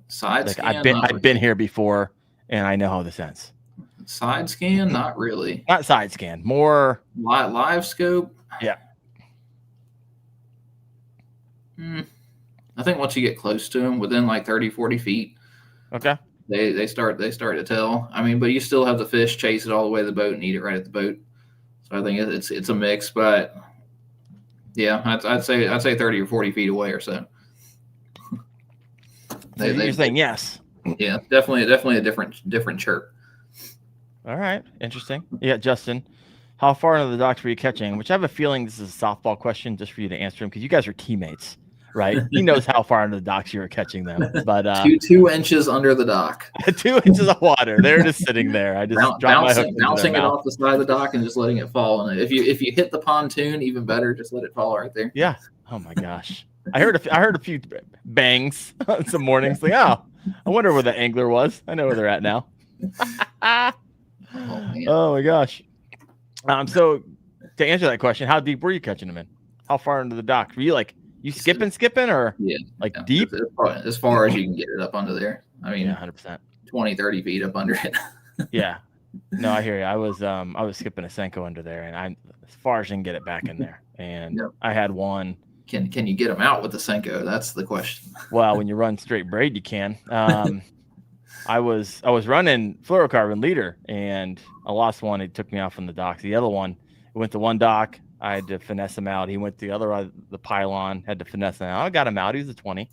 Side scan? I've been here before, and I know how this ends. Side scan? Not really. Not side scan, more live scope. Yeah. I think once you get close to them, within like 30, 40 feet, okay, they start to tell. I mean, but you still have the fish chase it all the way to the boat and eat it right at the boat. So I think it's a mix, but yeah, I'd say 30 or 40 feet away or so. You're saying yes. Yeah, definitely a different chirp. All right, interesting. Yeah, Justin, how far into the docks were you catching? Which I have a feeling this is a softball question just for you to answer him because you guys are teammates, right? He knows how far into the docks you were catching them. But 2 inches under the dock. 2 inches of water. They're just sitting there. I just bouncing it off the side of the dock and just letting it fall. And if you hit the pontoon, even better, just let it fall right there. Yeah. Oh my gosh. I heard a few bangs some mornings. Like, oh, I wonder where the angler was. I know where they're at now. Oh my gosh. So to answer that question, how deep were you catching them in? How far into the dock? Were you skipping or deep? As far as you can get it up under there. I mean, 100%. 20, 30 feet up under it. Yeah. No, I hear you. I was skipping a Senko under there and I as far as I can get it back in there. And I had one. Can you get them out with the Senko? That's the question. Well, when you run straight braid, you can. I was running fluorocarbon leader and I lost one. It took me off from the docks. The other one, it went to one dock. I had to finesse him out. He went to the other, the pylon, had to finesse him out. I got him out. He was a 20,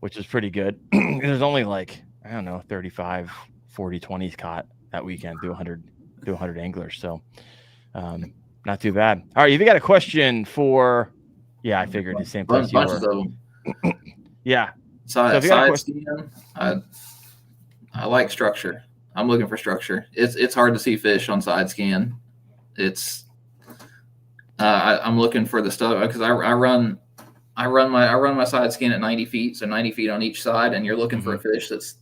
which was pretty good. There's only 35, 40 20s caught that weekend through 100 anglers. So not too bad. All right. If you got a question for, I figured the same place you were. Yeah. Side scan, I like structure. I'm looking for structure. It's hard to see fish on side scan. I'm looking for the stuff because I run my side scan at 90 feet, so 90 feet on each side, and you're looking for a fish that's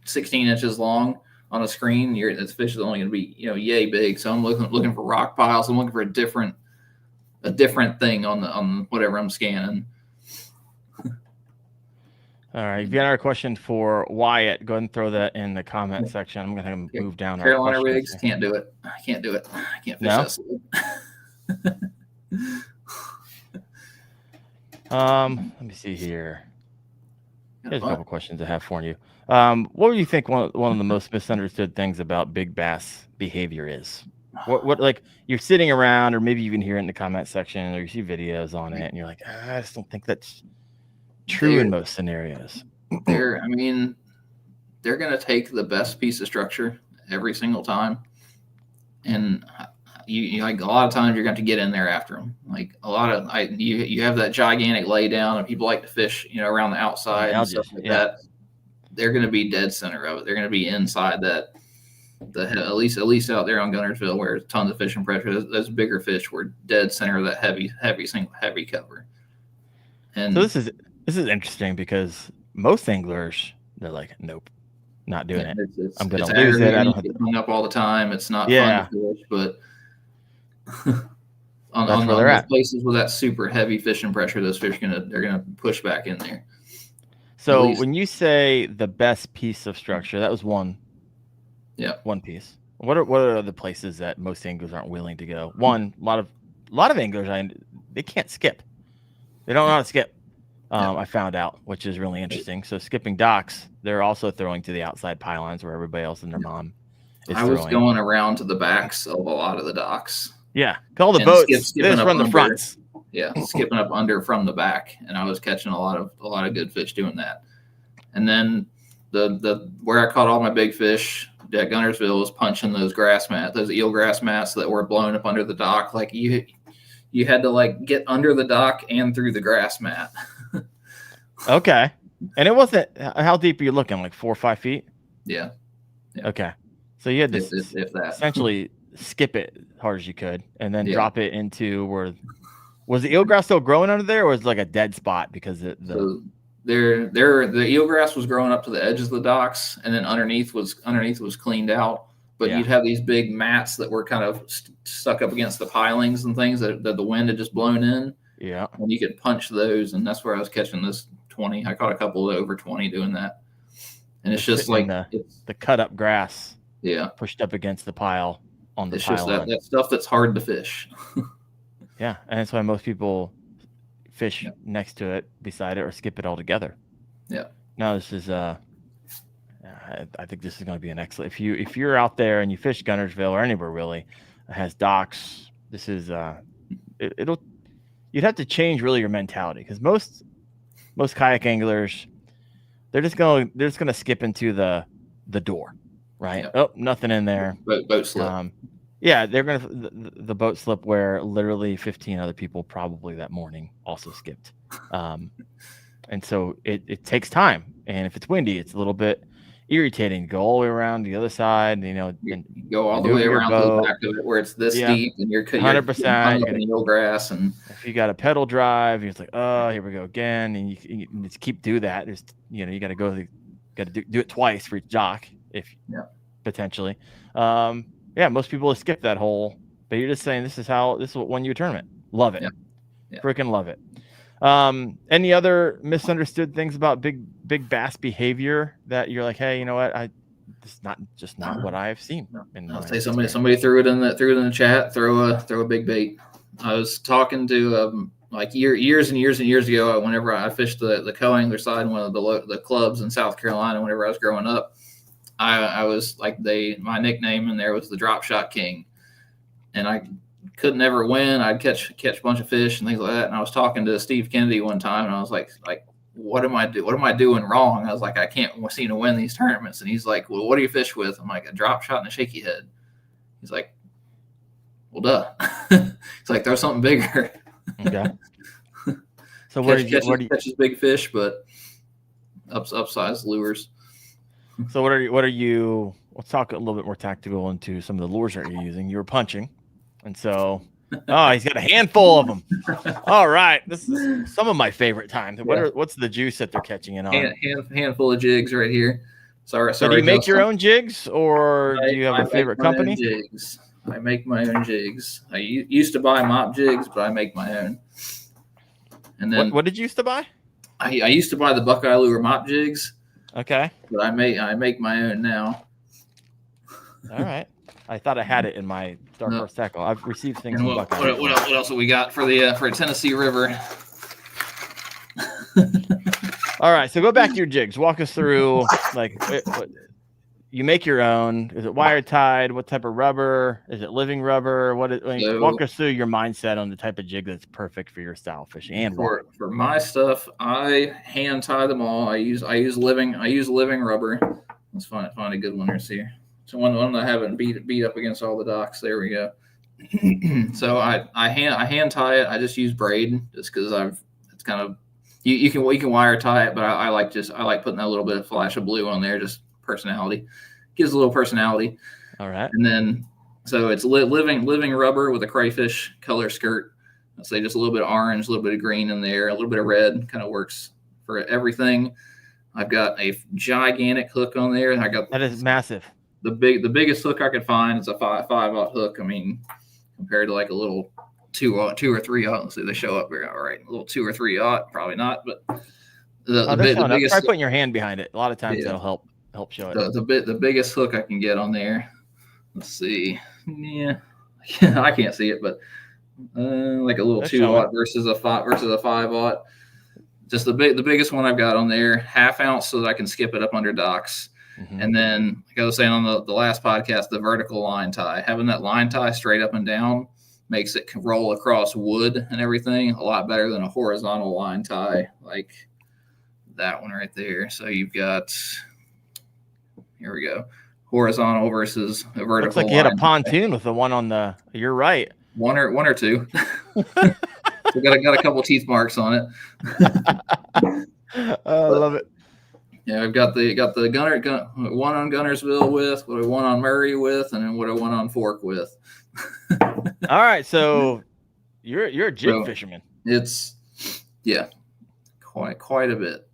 16 inches long on a screen. This fish is only going to be yay big. So I'm looking for rock piles. I'm looking for a different thing on whatever I'm scanning. All right. If you got another question for Wyatt, go ahead and throw that in the comment section. I'm going to move down. Carolina our rigs, here. can't do it. I can't do it. I can't fish No? that slow. Let me see here. Here's a couple questions I have for you. What do you think one of the most misunderstood things about big bass behavior is? What like you're sitting around, or maybe you even hear it in the comment section, or you see videos on it, and you're like, I just don't think that's true in most scenarios. They're going to take the best piece of structure every single time, and you like a lot of times you're going to get in there after them. Like you have that gigantic lay down, and people like to fish, around the outside and stuff like that. They're going to be dead center of it. They're going to be inside that. At least out there on Gunnersville, where there's tons of fishing pressure, those bigger fish were dead center of that heavy cover. And so this is interesting, because most anglers, they're like, nope, not doing it. I'm going to lose it. I don't have to hung up all the time. It's not fun to fish, but on those places with that super heavy fishing pressure, those fish they're gonna push back in there. So when you say the best piece of structure, that was one. Yeah, one piece. What are the places that most anglers aren't willing to go? One, a lot of anglers, they can't skip. They don't know how to skip. I found out, which is really interesting. So skipping docks, they're also throwing to the outside pylons where everybody else and their mom is throwing. I was going around to the backs of a lot of the docks. Yeah, call the boats. They just run the fronts. Yeah, skipping up under from the back, and I was catching a lot of good fish doing that. And then the where I caught all my big fish at Gunnersville was punching those eelgrass mats that were blown up under the dock. Like you had to like get under the dock and through the grass mat. Okay, and it wasn't. How deep are you looking? Like 4 or 5 feet? Yeah. Okay, so you had to if that. essentially skip it as hard as you could, and then drop it into where. Was the eelgrass still growing under there, or was it like a dead spot because the eelgrass was growing up to the edges of the docks, and then underneath was cleaned out. But you'd have these big mats that were kind of stuck up against the pilings and things that the wind had just blown in. Yeah, and you could punch those, and that's where I was catching this 20. I caught a couple of over 20 doing that, and it's just like the cut up grass. Yeah, pushed up against the pile on the it's pile. Just that stuff that's hard to fish. Yeah, and that's why most people fish next to it, beside it, or skip it altogether. Yeah. No, this is I think this is going to be an excellent. If you're out there and you fish Gunnersville or anywhere really that has docks, this is you'd have to change really your mentality, because most kayak anglers, they're just gonna skip into the door, right? Yep. Oh, nothing in there. Boat slip. Yeah, they're going to the boat slip where literally 15 other people probably that morning also skipped. And so it takes time. And if it's windy, it's a little bit irritating. Go all the way around the other side, and go all the way around to the back of it where it's this deep, and you're 100% in the grass. And if you got a pedal drive, it's like, oh, here we go again. And you just keep do that. There's, you got to do it twice for each dock, potentially. Yeah, most people skip that hole, but you're just saying this is what won you a tournament. Love it. Yeah. Freaking love it. Any other misunderstood things about big bass behavior that you're like, hey, you know what? This is not what I've seen. I'll say somebody threw it in the chat. Throw a big bait. I was talking to like years and years and years ago, whenever I fished the co-angler side, one of the clubs in South Carolina, whenever I was growing up. I was like my nickname in there was the Drop Shot King, and I could never win. I'd catch a bunch of fish and things like that. And I was talking to Steve Kennedy one time, and I was like, what am I doing wrong? I was like, I can't seem to win these tournaments. And he's like, well, what do you fish with? I'm like, a drop shot and a shaky head. He's like, well, duh. He's like, throw something bigger. Okay. So catches big fish, but upsized lures. So what are you? Let's talk a little bit more tactical into some of the lures that you're using. You were punching, and so he's got a handful of them. All right, this is some of my favorite times. What's the juice that they're catching in on? Handful of jigs right here. Sorry. So do you make your own jigs, or do you have a favorite company? Jigs. I make my own jigs. I used to buy mop jigs, but I make my own. And then what did you used to buy? I used to buy the Buckeye Lure mop jigs. Okay. But I make my own now. All right. I thought I had it in my Dark Horse Tackle. I've received things And from Buckeye. what else have we got for the for Tennessee River? All right, so go back to your jigs. Walk us through, like, you make your own. Is it wire tied? What type of rubber? Is it living rubber? Walk us through your mindset on the type of jig that's perfect for your style of fishing. And for my stuff, I hand tie them all. I use living rubber. Let's find a good one. Let's see. So one that I haven't beat up against all the docks. There we go. So I hand tie it. I just use braid just because it's kind of you can wire tie it, but I like putting that little bit of flash of blue on there, just personality. Gives a little personality. All right. And then so it's living rubber with a crayfish color skirt. I'd say just a little bit of orange, a little bit of green in there, a little bit of red, kind of works for everything. I've got a gigantic hook on there. That is massive. The biggest hook I could find is a 5/5 hook. I mean, compared to like a little 2 or 3 let's see, they show up here. All right, a little 2 or 3 probably not, but the biggest. Try putting your hand behind it. A lot of times that'll help show it. The biggest hook I can get on there. Let's see. Yeah, I can't see it, but like a little 2 versus a 5 Just the biggest one I've got on there, 1/2 ounce, so that I can skip it up under docks. Mm-hmm. And then, like I was saying on the last podcast, the vertical line tie, having that line tie straight up and down makes it roll across wood and everything a lot better than a horizontal line tie like that one right there. So you've got, here we go, horizontal versus a vertical. Looks like you had a pontoon with the one on the. You're right. One or two. We got a couple teeth marks on it. I love it. Yeah, I've got the one on Gunnersville with, what I one on Murray with, and then what I one on Fork with. All right, so you're a jig fisherman. It's quite a bit.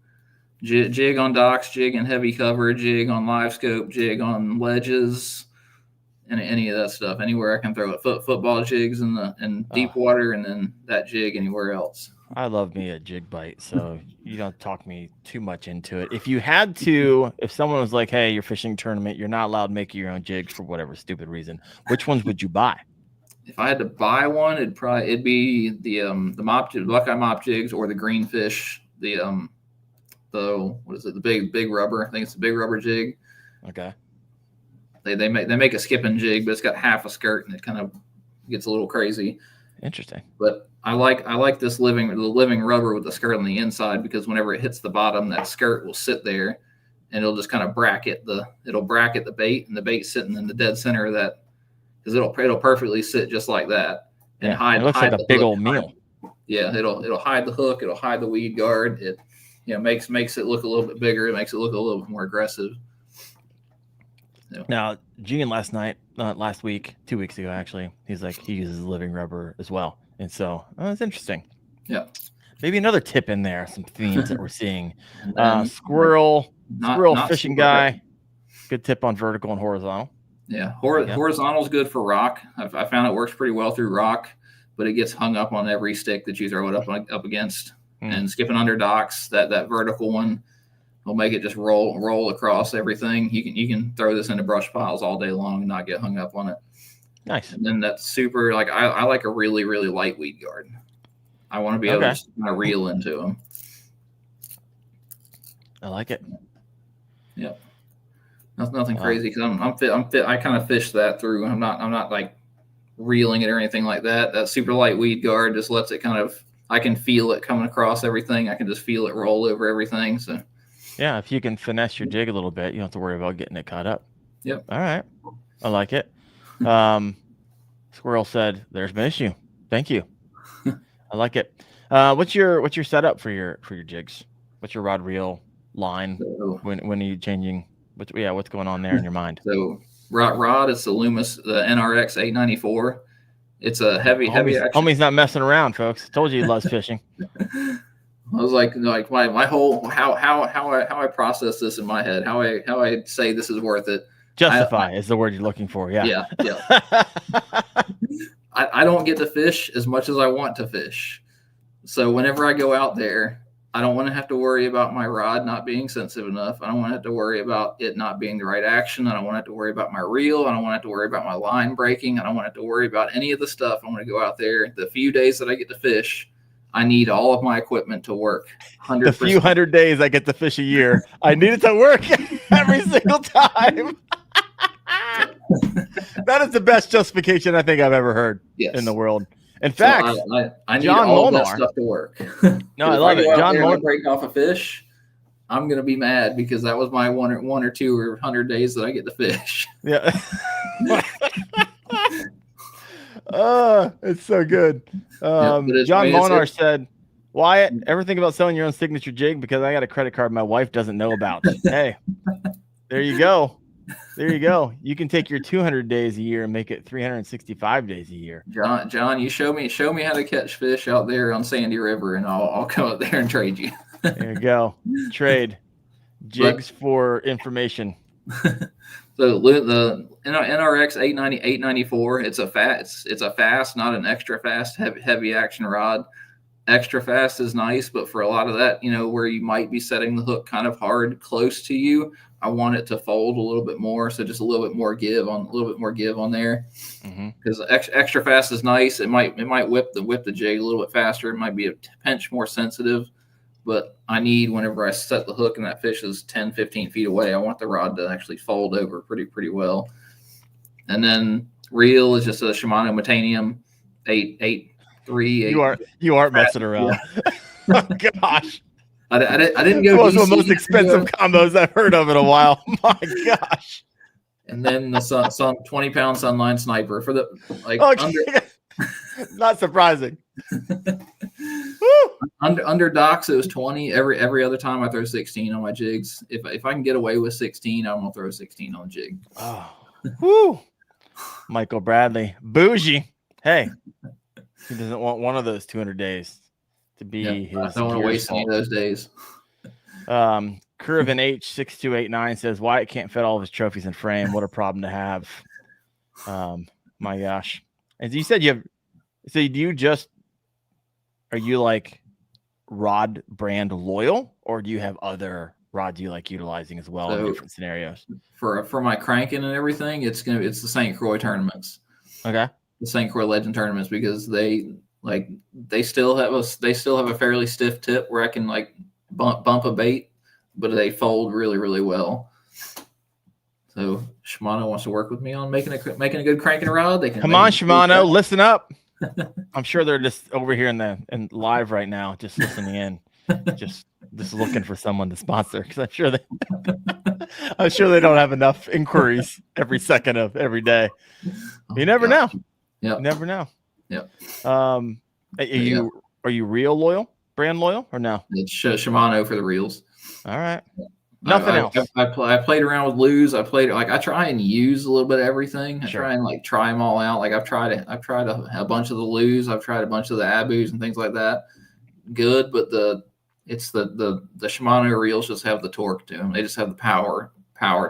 Jig on docks, jig in heavy cover, jig on live scope, jig on ledges, and any of that stuff. Anywhere I can throw it. Football jigs in deep water, and then that jig anywhere else. I love me a jig bite, so you don't talk me too much into it. If you had to, if someone was like, "Hey, you're fishing tournament, you're not allowed to make your own jigs for whatever stupid reason," which ones would you buy? If I had to buy one, it'd be the Buckeye mop jigs or the Greenfish, what is it? The big rubber. I think it's the big rubber jig. Okay. They make a skipping jig, but it's got half a skirt and it kind of gets a little crazy. Interesting. But I like this living rubber with the skirt on the inside, because whenever it hits the bottom, that skirt will sit there and it'll just kind of bracket the bait, and the bait sitting in the dead center of that, because it'll perfectly sit just like that and hide. It looks like a big old meal. Yeah, it'll hide the hook, it'll hide the weed guard. It makes it look a little bit bigger. It makes it look a little bit more aggressive. Yeah. Now, Gene last week, 2 weeks ago, actually, he's like, he uses living rubber as well. And so it's interesting. Yeah. Maybe another tip in there, some themes that we're seeing. Squirrel fishing guy. Good tip on vertical and horizontal. Yeah. Horizontal is good for rock. I found it works pretty well through rock, but it gets hung up on every stick that you throw it up against. And skipping under docks, that vertical one will make it just roll across everything. You can throw this into brush piles all day long and not get hung up on it. Nice. And then that's super. Like I like a really, really light weed guard. I want to be able to just kind of reel into them. I like it. Yep. Nothing crazy, because I'm fit. I kind of fish that through. I'm not like reeling it or anything like that. That super light weed guard just lets it kind of. I can feel it coming across everything. I can just feel it roll over everything. So. Yeah, if you can finesse your jig a little bit, you don't have to worry about getting it caught up. Yep. All right. I like it. Squirrel said, "There's been an issue." Thank you. I like it. What's your setup for your jigs? What's your rod reel line? So, when are you changing? What's going on there in your mind? So rod is the Loomis, the NRX 894. It's a heavy action. Homie's not messing around, folks. Told you he loves fishing. I was like my whole how I process this in my head, how I say this is worth it. Justify is the word you're looking for. Yeah. I don't get to fish as much as I want to fish. So whenever I go out there, I don't want to have to worry about my rod not being sensitive enough. I don't want to have to worry about it not being the right action. I don't want to have to worry about my reel. I don't want to have to worry about my line breaking. I don't want to have to worry about any of the stuff. I want to go out there. The few days that I get to fish, I need all of my equipment to work. 100%. The few 100 days I get to fish a year, I need it to work every single time. That is the best justification I think I've ever heard in the world. In fact, I need John all Molnar, that stuff to work. No, I love it. John Molnar break off a fish. I'm gonna be mad because that was my one or two or 100 days that I get to fish. Yeah. Oh, it's so good. John Molnar said, Wyatt, ever think about selling your own signature jig? Because I got a credit card my wife doesn't know about. Hey, there you go. There you go. You can take your 200 days a year and make it 365 days a year. John, you show me how to catch fish out there on Sandy River, and I'll come up there and trade you. There you go. Trade jigs for information. So the NRX 894, it's a fast, not an extra fast, heavy action rod. Extra fast is nice, but for a lot of that, where you might be setting the hook kind of hard close to you, I want it to fold a little bit more, so just a little bit more give on there. Because extra fast is nice. It might whip the jig a little bit faster. It might be a pinch more sensitive, but I need, whenever I set the hook and that fish is 10, 15 feet away, I want the rod to actually fold over pretty well. And then reel is just a Shimano Metanium 8.3. You aren't messing around. Yeah. Oh, gosh. I didn't go. Those are the most expensive combos I've heard of in a while. My gosh. And then the sun 20-pound Sunline Sniper for the not surprising. under docks it was 20. Every other time I throw 16 on my jigs. If I can get away with 16, I'm gonna throw 16 on a jig. Oh, whoo. Michael Bradley, bougie. Hey, he doesn't want one of those 200 days to be his. I don't want to waste any of those days. Curvin H6289 says Wyatt can't fit all of his trophies in frame. What a problem to have. My gosh. As you said, are you like rod brand loyal, or do you have other rods you like utilizing as well in different scenarios? For my cranking and everything, it's the St. Croix tournaments. Okay. The St. Croix Legend tournaments, because they still have a fairly stiff tip where I can like bump a bait, but they fold really, really well. So Shimano wants to work with me on making a good cranking rod. They can come on, Shimano, listen up. I'm sure they're just over here in live right now, just listening in, just looking for someone to sponsor, because I'm sure they don't have enough inquiries every second of every day. You never know. Yeah, you never know. Yeah. Are you real loyal, brand loyal, or no? It's Shimano for the reels. All right. Nothing else. I played around with lures. I try and use a little bit of everything. I try and try them all out. Like I've tried a bunch of the lures. I've tried a bunch of the Abus and things like that. Good, but the Shimano reels just have the torque to them. They just have the power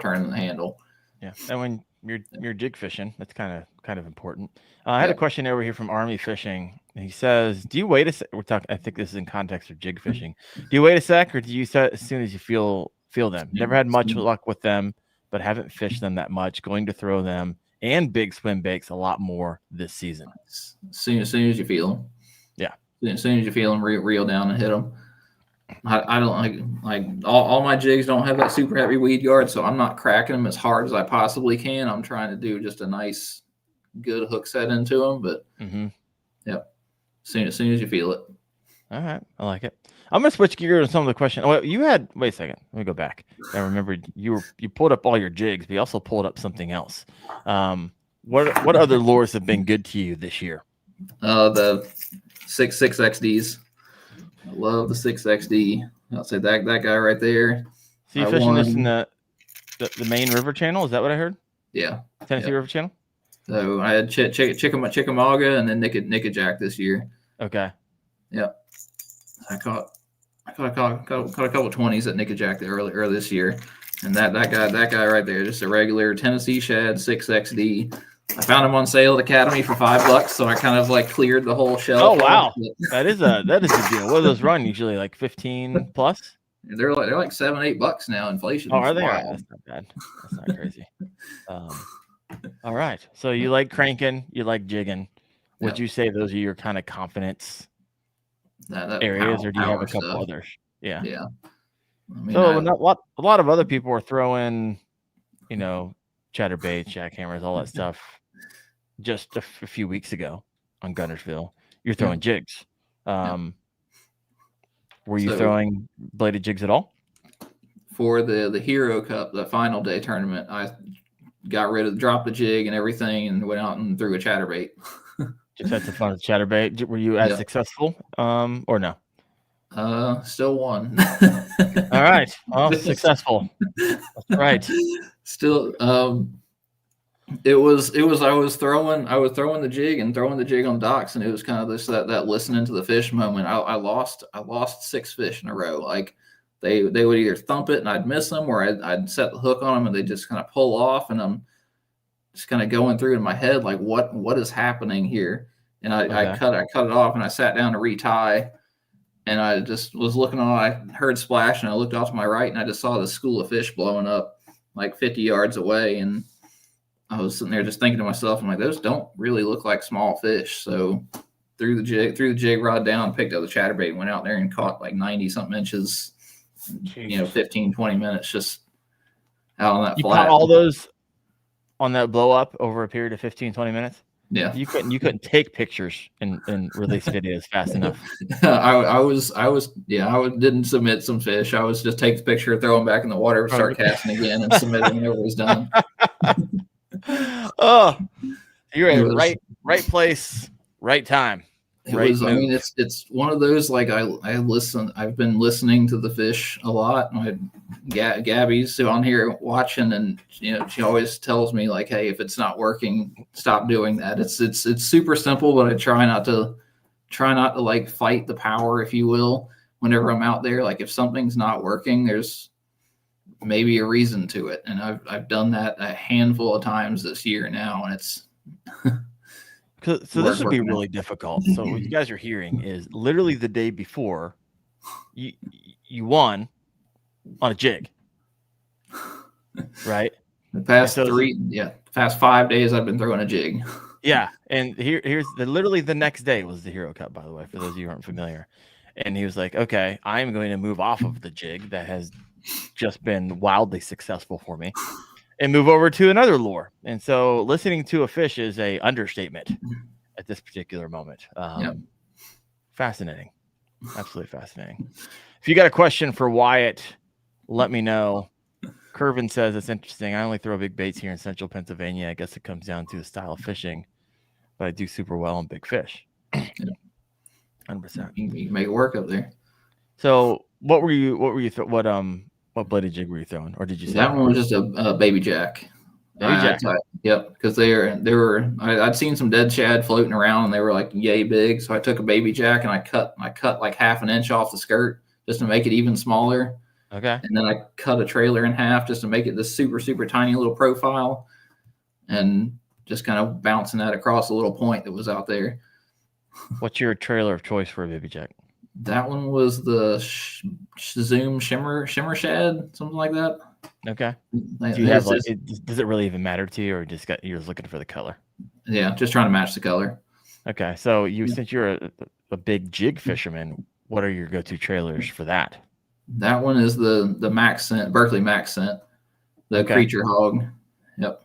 turning the handle. Yeah, and when you're jig fishing, that's kind of important. I had a question over here from Army Fishing. He says, "Do you wait a sec?" We're talking. I think this is in context of jig fishing. Do you wait a sec, or do you set as soon as you feel them? Never had much luck with them, but haven't fished them that much. Going to throw them and big swim baits a lot more this season. As soon as you feel them, yeah. As soon as you feel them, reel down and hit them. I don't like all my jigs don't have that super heavy weed guard, so I'm not cracking them as hard as I possibly can. I'm trying to do just a nice, good hook set into them, but yep. As soon as you feel it. All right, I like it. I'm gonna switch gears on some of the questions. Well, wait a second. Let me go back. I remembered you pulled up all your jigs, but you also pulled up something else. What other lures have been good to you this year? The 6XDs. I love the 6XD. I'll say that guy right there. So you fishing this in the main river channel? Is that what I heard? Yeah. Tennessee River Channel? So I had Chickamauga and then Nickajack this year. Okay. Yep. I caught a couple 20s at Nickajack earlier this year. And that guy right there, just a regular Tennessee shad 6XD. I found them on sale at Academy for $5, so I kind of like cleared the whole shelf. Oh wow, that is a good deal. What do those run usually? Like 15 plus? They're like $7-8 now. Inflation. Oh, are they? All right, that's not bad. That's not crazy. All right. So you like cranking, you like jigging. Would you say those are your kind of confidence areas, or do you have a couple others? Yeah. Yeah. I mean, So a lot of other people are throwing, chatterbaits, jackhammers, all that stuff. Just a few weeks ago on Gunnersville, you're throwing jigs. Were you throwing bladed jigs at all? For the Hero Cup, the final day tournament, I dropped the jig and everything and went out and threw a chatterbait. Just had some fun with chatterbait. Were you as successful or no? Still won. All right. Well, successful. That's right. Still, it was I was throwing the jig and throwing the jig on docks, and it was kind of that listening to the fish moment. I lost 6 fish in a row. Like they would either thump it and I'd miss them, or I'd set the hook on them and they just kind of pull off, and I'm just kind of going through in my head like what is happening here. And I cut it off and I sat down to retie, and I just was looking on. I heard splash and I looked off to my right and I just saw this school of fish blowing up like 50 yards away, and I was sitting there just thinking to myself, I'm like, those don't really look like small fish. So threw the jig rod down, picked up the chatterbait, went out there and caught like 90 something inches, 15, 20 minutes just out on that flat. You caught all those on that blow up over a period of 15, 20 minutes? Yeah. You couldn't take pictures and release videos fast enough. I didn't submit some fish. I was just take the picture, throw them back in the water, start casting again, and submit it whenever it was done. Oh, you're in right place, right time. I mean, it's one of those, like I've been listening to the fish a lot. Gabby's on here watching, and she always tells me like, hey, if it's not working, stop doing that. It's super simple, but I try not to like fight the power, if you will, whenever I'm out there. Like if something's not working, there's maybe a reason to it, and I've done that a handful of times this year now, and it's so this would be really difficult. So what you guys are hearing is literally the day before you won on a jig, right? The past 5 days I've been throwing a jig. Yeah, and here's literally the next day was the Hero Cup, by the way, for those of you who aren't familiar. And he was like, okay, I'm going to move off of the jig that has just been wildly successful for me and move over to another lure. And so listening to a fish is a understatement at this particular moment. Fascinating. Absolutely fascinating. If you got a question for Wyatt, let me know. Curvin says it's interesting. I only throw big baits here in central Pennsylvania. I guess it comes down to the style of fishing, but I do super well on big fish. 100%. You can make it work up there. So what what bladed jig were you throwing, or did you say that one was just a baby jack? Yep, because I'd seen some dead shad floating around and they were like yay big, so I took a baby jack and I cut like half an inch off the skirt just to make it even smaller. Okay. And then I cut a trailer in half just to make it this super, super tiny little profile, and just kind of bouncing that across a little point that was out there. What's your trailer of choice for a baby jack? That one was the Zoom shimmer shad, something like that. Okay. Do you have does it really even matter to you, or you're just looking for the color? Yeah, just trying to match the color. Okay, so since you're a big jig fisherman, what are your go-to trailers for that? That one is the Max Scent, Berkeley Max Scent, the Creature Hog. Yep,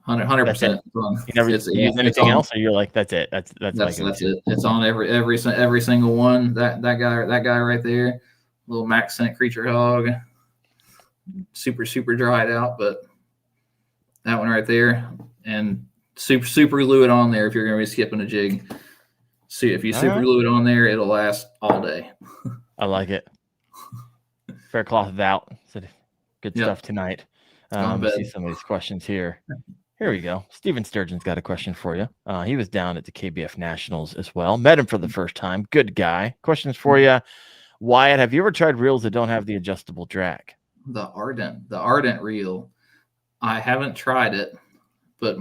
100%. You never use anything else, or you're like, that's it. That's it. It's on every single one. That guy right there, little Max Scent Creature Hog, super dried out, but that one right there, and super glue it on there if you're going to be skipping a jig. See, if you glue it on there, it'll last all day. I like it. Fair cloth out. So good stuff tonight. Let's see some of these questions here. Here we go. Steven Sturgeon's got a question for you. He was down at the KBF Nationals as well. Met him for the first time. Good guy. Questions for you. Wyatt, have you ever tried reels that don't have the adjustable drag? The Ardent reel. I haven't tried it, but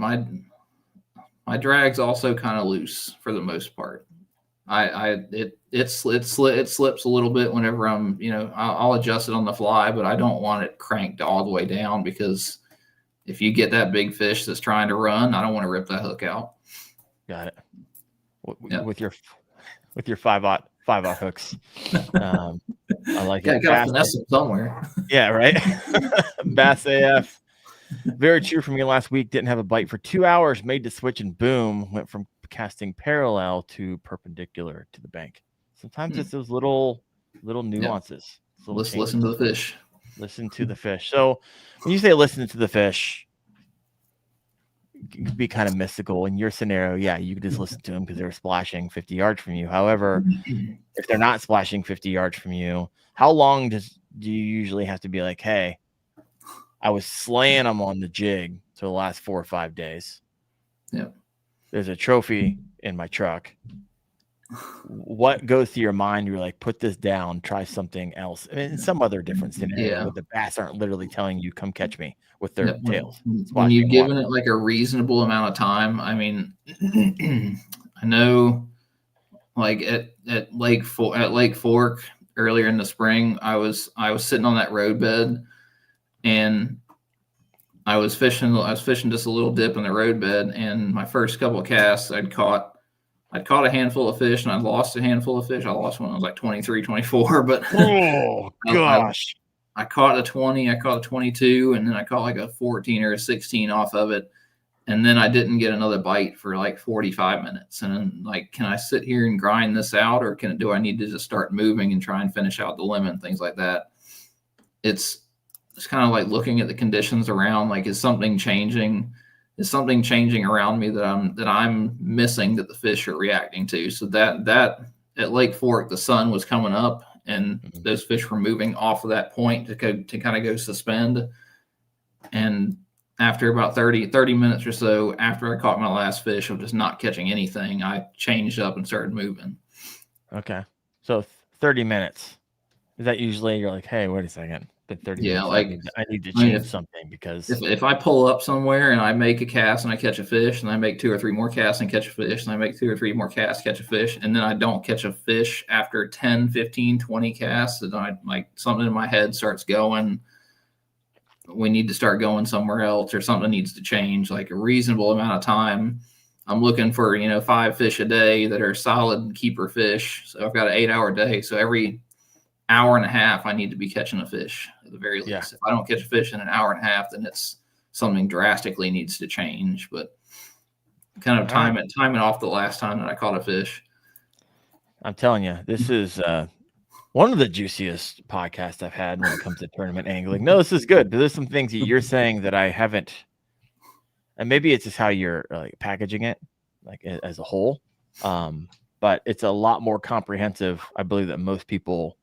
my drag's also kind of loose for the most part. It slips a little bit whenever I'm, I'll adjust it on the fly, but I don't want it cranked all the way down, because if you get that big fish that's trying to run, I don't want to rip that hook out. Got it. With your 5/0 hooks. I like it. Got to finesse it somewhere. Yeah, right. Bass AF. Very true for me last week. Didn't have a bite for 2 hours, made the switch, and boom, went from casting parallel to perpendicular to the bank. Sometimes it's those little nuances. Yeah. Listen to the fish. Listen to the fish. So when you say listen to the fish, it can be kind of mystical. In your scenario, yeah, you could just listen to them because they're splashing 50 yards from you. However, if they're not splashing 50 yards from you, how long do you usually have to be like, hey, I was slaying them on the jig for the last 4 or 5 days. Yeah. There's a trophy in my truck. What goes through your mind? You're like, put this down, try something else. I mean, some other different scenario where the bass aren't literally telling you, come catch me with their tails. When you've given it like a reasonable amount of time, I mean, I know like at Lake Fork earlier in the spring, I was sitting on that roadbed, and I was fishing just a little dip in the roadbed, and my first couple of casts I'd caught a handful of fish, and I'd lost a handful of fish. I lost one. I was like 23, 24, but oh gosh. I caught a 20, I caught a 22, and then I caught like a 14 or a 16 off of it. And then I didn't get another bite for like 45 minutes. And then, like, can I sit here and grind this out, or do I need to just start moving and try and finish out the limit and things like that? It's kind of like looking at the conditions around, like, is something changing? Is something changing around me that I'm missing that the fish are reacting to? So that at Lake Fork, the sun was coming up, and those fish were moving off of that point to kind of go suspend. And after about 30 minutes or so, after I caught my last fish of just not catching anything, I changed up and started moving. Okay. So 30 minutes. Is that usually you're like, hey, wait a second. 30 yeah, minutes. like I need to change something, because if I pull up somewhere and I make a cast and I catch a fish, and I make 2 or 3 more casts and catch a fish, and I make 2 or 3 more casts, catch a fish, and then I don't catch a fish after 10, 15, 20 casts, and I like something in my head starts going, we need to start going somewhere else, or something needs to change, like a reasonable amount of time. I'm looking for, 5 fish a day that are solid keeper fish. So I've got an 8-hour day. So every hour and a half, I need to be catching a fish at the very least. Yeah. If I don't catch a fish in an hour and a half, then it's something drastically needs to change. But kind of time it off the last time that I caught a fish. I'm telling you, this is one of the juiciest podcasts I've had when it comes to tournament angling. No, this is good. There's some things that you're saying that I haven't, and maybe it's just how you're like packaging it, like as a whole. But it's a lot more comprehensive, I believe, that most people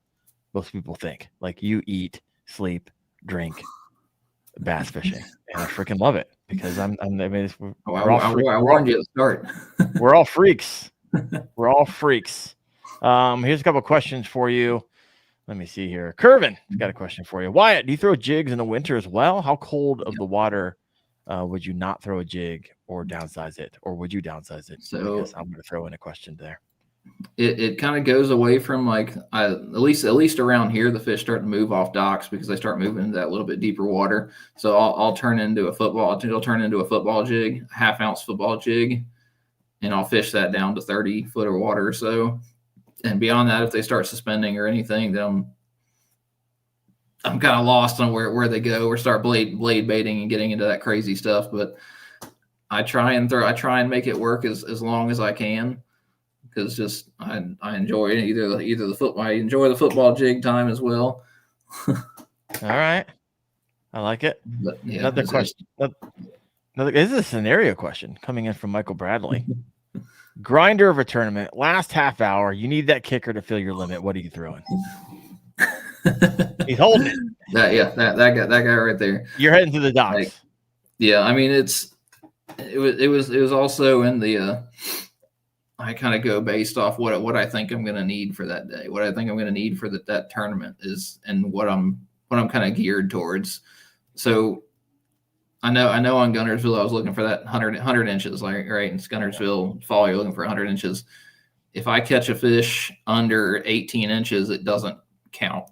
think. Like, you eat, sleep, drink bass fishing, and I freaking love it, because I warned you at the start. We're all freaks. We're all freaks. Here's a couple of questions for you. Let me see here. Curvin, I've got a question for you. Wyatt, do you throw jigs in the winter as well? How cold of the water would you not throw a jig, or downsize it, or would you downsize it? So I'm going to throw in a question there. It kind of goes away from, like, at least around here, the fish start to move off docks because they start moving into that little bit deeper water. So I'll turn into a football. It'll turn into a football jig, a half-ounce football jig, and I'll fish that down to 30 foot of water or so. And beyond that, if they start suspending or anything, then I'm kind of lost on where they go, or start blade baiting and getting into that crazy stuff. But I try and make it work as long as I can. Because just I enjoy either the football. I enjoy the football jig time as well. All right, I like it. But, yeah, another question. This is a scenario question coming in from Michael Bradley. Grinder of a tournament, last half hour. You need that kicker to fill your limit. What are you throwing? He's holding it. That guy right there. You're heading to the docks. I mean, it was also in the. I kind of go based off what I think I'm going to need for that day, what I think I'm going to need for that tournament is, and what I'm kind of geared towards. So I know on Gunnersville, I was looking for that 100 inches, like right in Gunnersville Fall, you're looking for 100 inches. If I catch a fish under 18 inches, it doesn't count.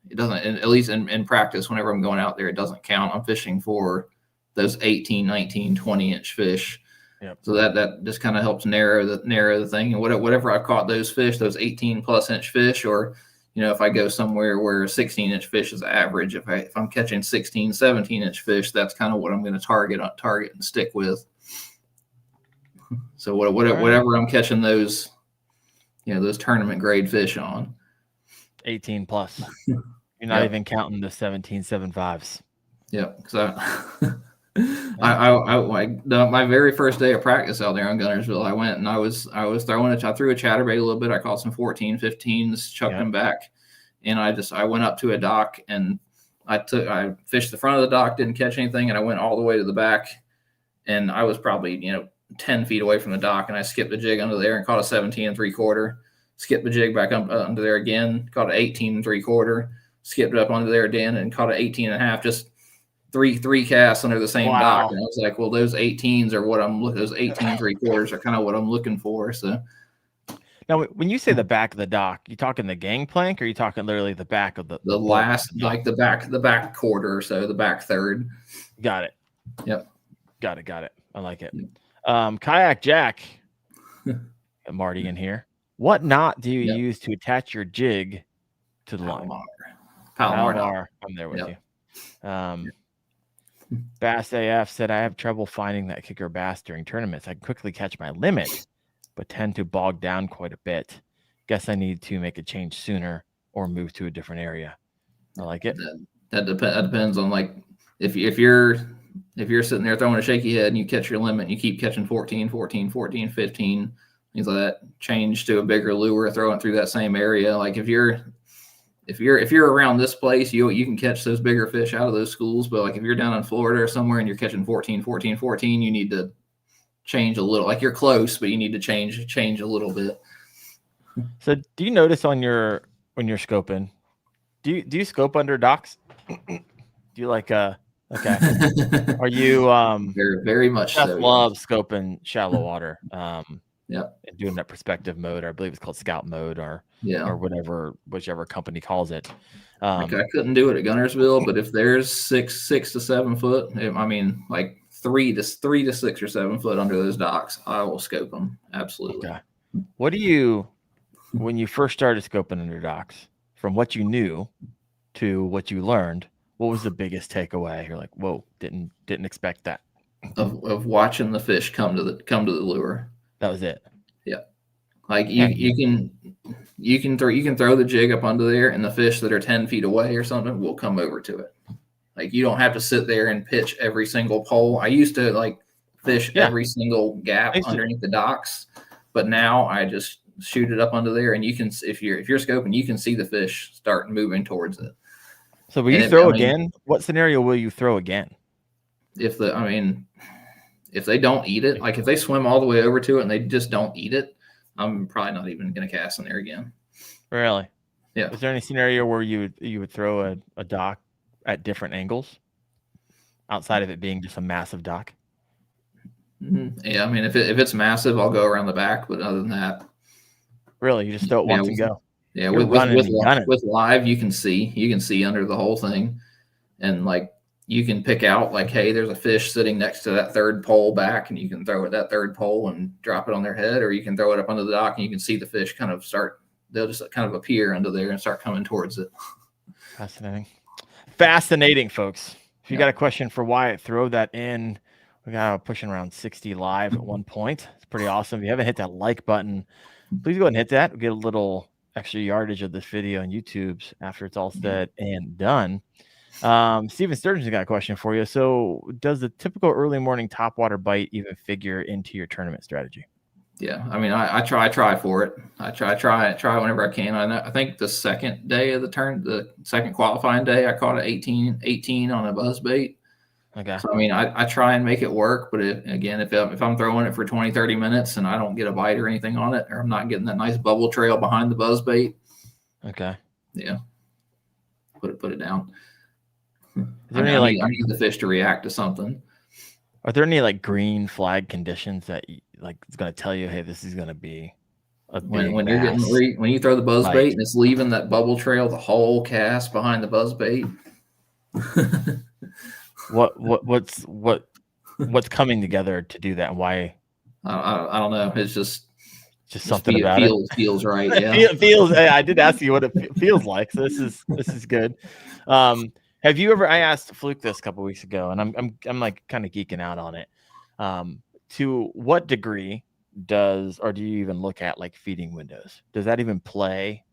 It doesn't, at least in practice, whenever I'm going out there, it doesn't count. I'm fishing for those 18, 19, 20-inch fish. Yep. So that just kind of helps narrow the thing. And whatever I caught those fish, those 18+ inch fish, or if I go somewhere where 16-inch fish is average, if I'm catching 16, 17-inch fish, that's kind of what I'm going to target and stick with. So whatever I'm catching those, those tournament grade fish on. 18 plus. You're not even counting the 17.75s. Yep. Because my very first day of practice out there on Gunnersville, I went and I threw a chatterbait a little bit. I caught some 14, 15s, chucked them back. And I went up to a dock and I fished the front of the dock, didn't catch anything. And I went all the way to the back and I was probably, 10 feet away from the dock, and I skipped the jig under there and caught a 17 3/4, skipped the jig back up under there again, caught an 18 3/4, skipped it up under there again and caught an 18 1/2, just three casts under the same dock. And I was like, well, those 18s are what I'm looking, those 18 3/4 are kind of what I'm looking for. So now, when you say the back of the dock, you talking the gangplank, or are you talking literally the back of the last, like the back quarter or so, the back third? Got it. Yep. Got it. I like it. Kayak Jack, Marty in here. What knot do you use to attach your jig to the line? Palomar. I'm there with you. Bass AF said, I have trouble finding that kicker bass during tournaments. I can quickly catch my limit, but tend to bog down quite a bit. Guess I need to make a change sooner or move to a different area. I like it. That depends on, like, if you're sitting there throwing a shaky head and you catch your limit and you keep catching 14, 15, things like that, change to a bigger lure, throw it through that same area. Like if you're around this place, you can catch those bigger fish out of those schools. But like if you're down in Florida or somewhere and you're catching 14, you need to change a little. Like you're close, but you need to change a little bit. So do you notice when you're scoping, do you scope under docks? Do you like okay. Are you very, very much so? Love scoping shallow water. And doing that perspective mode, or I believe it's called scout mode, or whichever company calls it. Like I couldn't do it at Gunnersville, but if there's 6 to 7 foot, I mean, like 3 to 6 or 7 foot under those docks, I will scope them. Absolutely. Okay. What do you, when you first started scoping under docks, from what you knew to what you learned, what was the biggest takeaway? You're like, whoa, didn't expect that. Of watching the fish come to the lure. That was it. Yeah. Like you can throw the jig up under there, and the fish that are 10 feet away or something will come over to it. Like you don't have to sit there and pitch every single pole. I used to like fish every single gap underneath the docks, but now I just shoot it up under there, and you can, if you're scoping, you can see the fish start moving towards it. So will you throw again? What scenario will you throw again? If they don't eat it, like if they swim all the way over to it and they just don't eat it, I'm probably not even going to cast in there again. Really? Yeah. Is there any scenario where you would throw a dock at different angles outside of it being just a massive dock? Yeah. I mean, if it's massive, I'll go around the back, but other than that. Really? You just throw it once and go? Yeah. With live, you can see under the whole thing. And like, you can pick out like, hey, there's a fish sitting next to that third pole back, and you can throw it that third pole and drop it on their head, or you can throw it up under the dock and you can see the fish they'll just kind of appear under there and start coming towards it. Fascinating, folks. If you got a question for Wyatt, throw that in. We got pushing around 60 live at one point. It's pretty awesome. If you haven't hit that like button, please go ahead and hit that. We'll get a little extra yardage of this video on YouTube's after it's all said and done. Steven Sturgeon's got a question for you. So does the typical early morning topwater bite even figure into your tournament strategy? Yeah. I mean, I try for it. I try whenever I can. I think the second day of the second qualifying day, I caught an 18 on a buzzbait. Okay. So, I mean, I try and make it work, but if I'm throwing it for 20, 30 minutes and I don't get a bite or anything on it, or I'm not getting that nice bubble trail behind the buzzbait. Okay. Yeah. Put it down. I need the fish to react to something. Are there any like green flag conditions that like it's going to tell you, hey, this is going to be a big When you're bass when you throw the buzz bite? bait and it's leaving that bubble trail the whole cast behind the buzz bait. What's coming together to do that, and why? I don't know. It's just Something about feels right. Yeah, it feels. I did ask you what it feels like, so this is good. Have you ever? I asked Fluke this a couple weeks ago, and I'm like kind of geeking out on it. To what degree do you even look at like feeding windows? Does that even play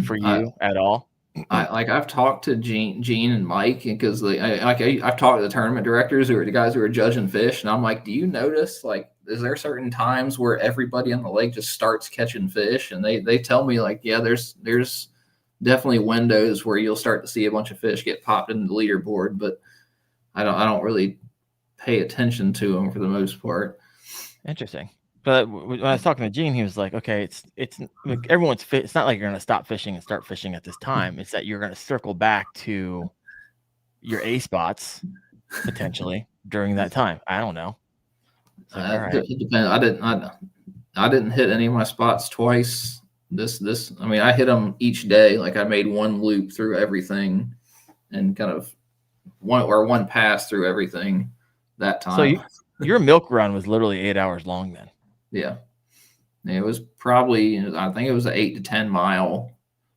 for you at all? I've talked to Gene and Mike because I've talked to the tournament directors who are the guys who are judging fish, and I'm like, do you notice like is there certain times where everybody on the lake just starts catching fish? And they tell me like, yeah, there's definitely windows where you'll start to see a bunch of fish get popped into the leaderboard, but I don't really pay attention to them for the most part. Interesting. But when I was talking to Gene, he was like, okay, it's everyone's fit. It's not like you're going to stop fishing and start fishing at this time. It's that you're going to circle back to your A spots potentially during that time. I don't know. Like, all right. It depends. I didn't hit any of my spots twice. I mean, I hit them each day. Like I made one loop through everything and kind of one pass through everything that time. So your milk run was literally 8 hours long then. Yeah. It was probably, I think it was an 8 to 10 mile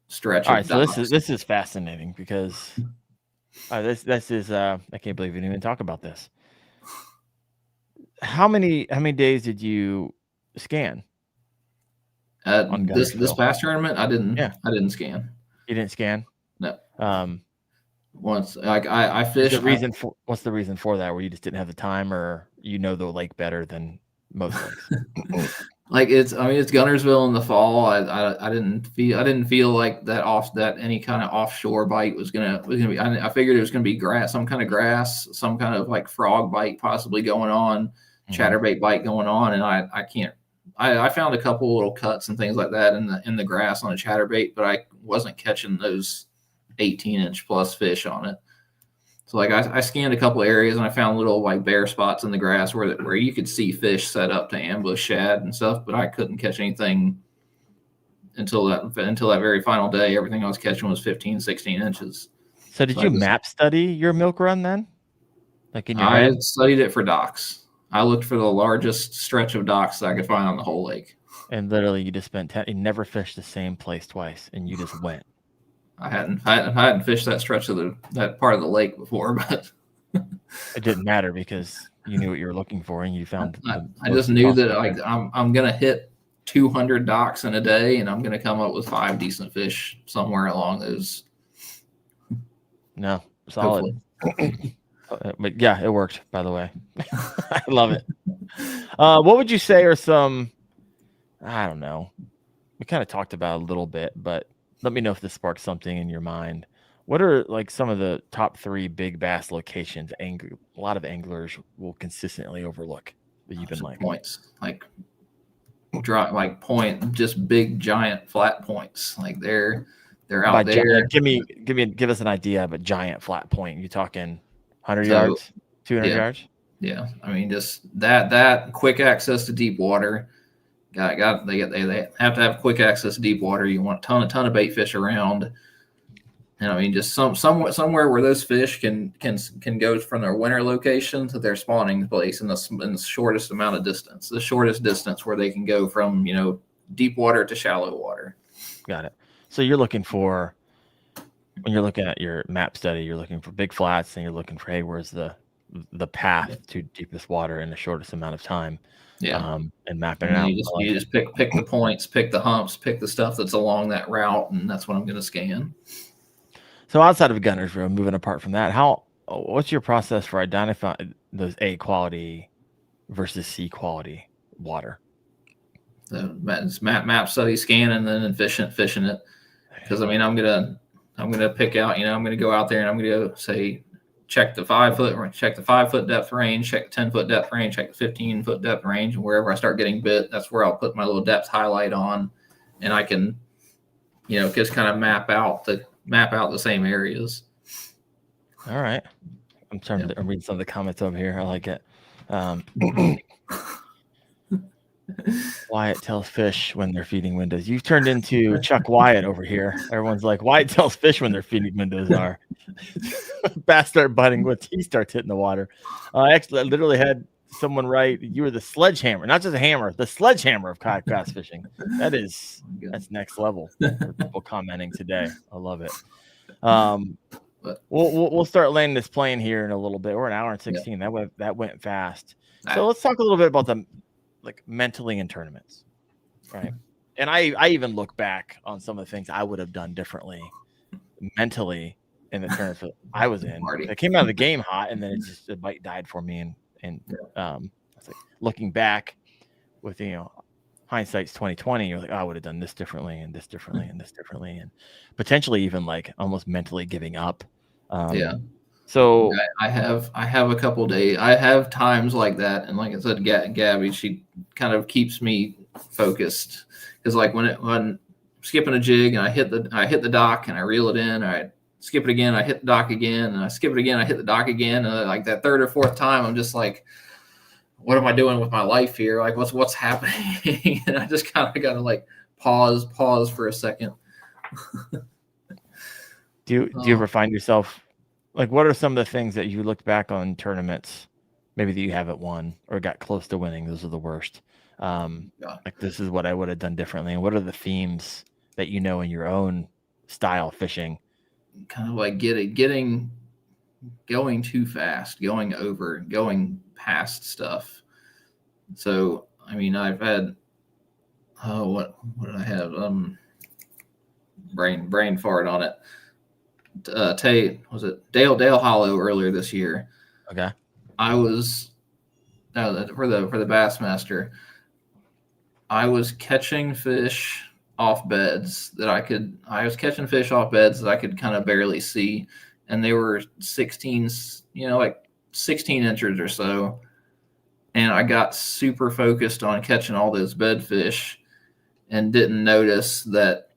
stretch. All right. So this is fascinating because this is, I can't believe we didn't even talk about this. How many days did you scan? This past tournament, I didn't scan. You didn't scan? No. Once I fished. What's the reason for that? Where you just didn't have the time, or the lake better than most lakes? Like it's Gunnersville in the fall. I didn't feel like that any kind of offshore bite was gonna be. I figured it was gonna be grass, some kind of grass, some kind of like frog bite possibly going on, chatterbait bite going on, and I can't. I found a couple little cuts and things like that in the grass on a chatterbait, but I wasn't catching those 18-inch plus fish on it. So like I scanned a couple areas and I found little like bare spots in the grass where you could see fish set up to ambush shad and stuff, but I couldn't catch anything until that very final day. Everything I was catching was 15, 16 inches. So did you map study your milk run then? Like in your head? I studied it for docks. I looked for the largest stretch of docks that I could find on the whole lake. And literally you just spent you never fished the same place twice and you just went. I hadn't fished that stretch of that part of the lake before, but it didn't matter because you knew what you were looking for and you found. I just knew that like I'm gonna hit 200 docks in a day and I'm gonna come up with 5 decent fish somewhere along those. No, solid. But yeah, it worked. By the way, I love it. What would you say are some? I don't know. We kind of talked about it a little bit, but let me know if this sparks something in your mind. What are like some of the top 3 big bass locations a lot of anglers will consistently overlook that you've been like points, like dry, like point, just big giant flat points. Like they're out there. Give us an idea of a giant flat point. You talking 100 yards, 200 yards? Yeah, I mean just that quick access to deep water. They have to have quick access to deep water. You want a ton of bait fish around, and I mean just somewhere where those fish can go from their winter location to their spawning place in the shortest amount of distance, the shortest distance where they can go from deep water to shallow water. Got it. So you're looking for, when you're looking at your map study, you're looking for big flats and you're looking for, hey, where's the path to deepest water in the shortest amount of time. Yeah. And mapping it out. You just pick the points, pick the humps, pick the stuff that's along that route, and that's what I'm going to scan. So outside of Gunnersville, moving apart from that, what's your process for identifying those A quality versus C quality water? It's map study, scanning, and then fishing it. Because I mean, I'm gonna pick out. I'm gonna go out there and I'm gonna go say, check the 5 foot depth range, check the 10 foot depth range, check the 15 foot depth range, and wherever I start getting bit, that's where I'll put my little depth highlight on, and I can, just kind of map out the same areas. All right, I'm reading some of the comments over here. I like it. Wyatt tells fish when they're feeding windows. You've turned into Chuck Wyatt over here. Everyone's like, Wyatt tells fish when their feeding windows are. Bass start butting once he starts hitting the water. Actually, I literally had someone write, you were the sledgehammer, not just a hammer, the sledgehammer of kayak bass fishing. That's next level for people commenting today. I love it. We'll start landing this plane here in a little bit. We're an hour and 16. That went fast. So let's talk a little bit about the mentally in tournaments, right? And I even look back on some of the things I would have done differently mentally in the tournament I was in. I came out of the game hot, and then the bite died for me. And I was like, looking back with hindsight's 2020, you're like, I would have done this differently and this differently and this differently, and potentially even almost mentally giving up. So I have a couple days. I have times like that, and like I said, Gabby, she kind of keeps me focused, because when skipping a jig and I hit the dock and I reel it in, I skip it again, I hit the dock again, and I skip it again, I hit the dock again, and like that third or fourth time, I'm just like, what am I doing with my life here? Like, what's happening? And I just kind of got to pause for a second. Do you ever find yourself what are some of the things that you looked back on tournaments, maybe that you haven't won or got close to winning? Those are the worst. This is what I would have done differently. And what are the themes that in your own style fishing? Kind of like going too fast, going past stuff. So, I mean, I've had, what did I have? Brain fart on it. Was it Dale Hollow earlier this year? Okay. I was for the Bassmaster. I was catching fish off beds that I could kind of barely see, and they were 16, 16 inches or so. And I got super focused on catching all those bed fish and didn't notice that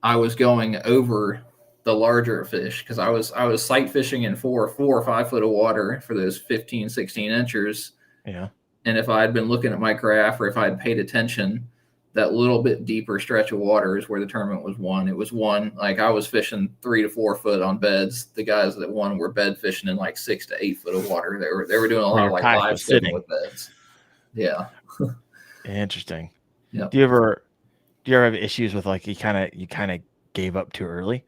I was going over the larger fish, because I was sight fishing in 4 or 5 foot of water for those 15, 16 inches. Yeah. And if I had been looking at my graph, or if I had paid attention, that little bit deeper stretch of water is where the tournament was won. It was won. I was fishing 3 to 4 foot on beds. The guys that won were bed fishing in 6 to 8 foot of water. They were doing a lot of live sitting with beds. Yeah. Interesting. Yeah. Do you ever have issues with you kind of gave up too early?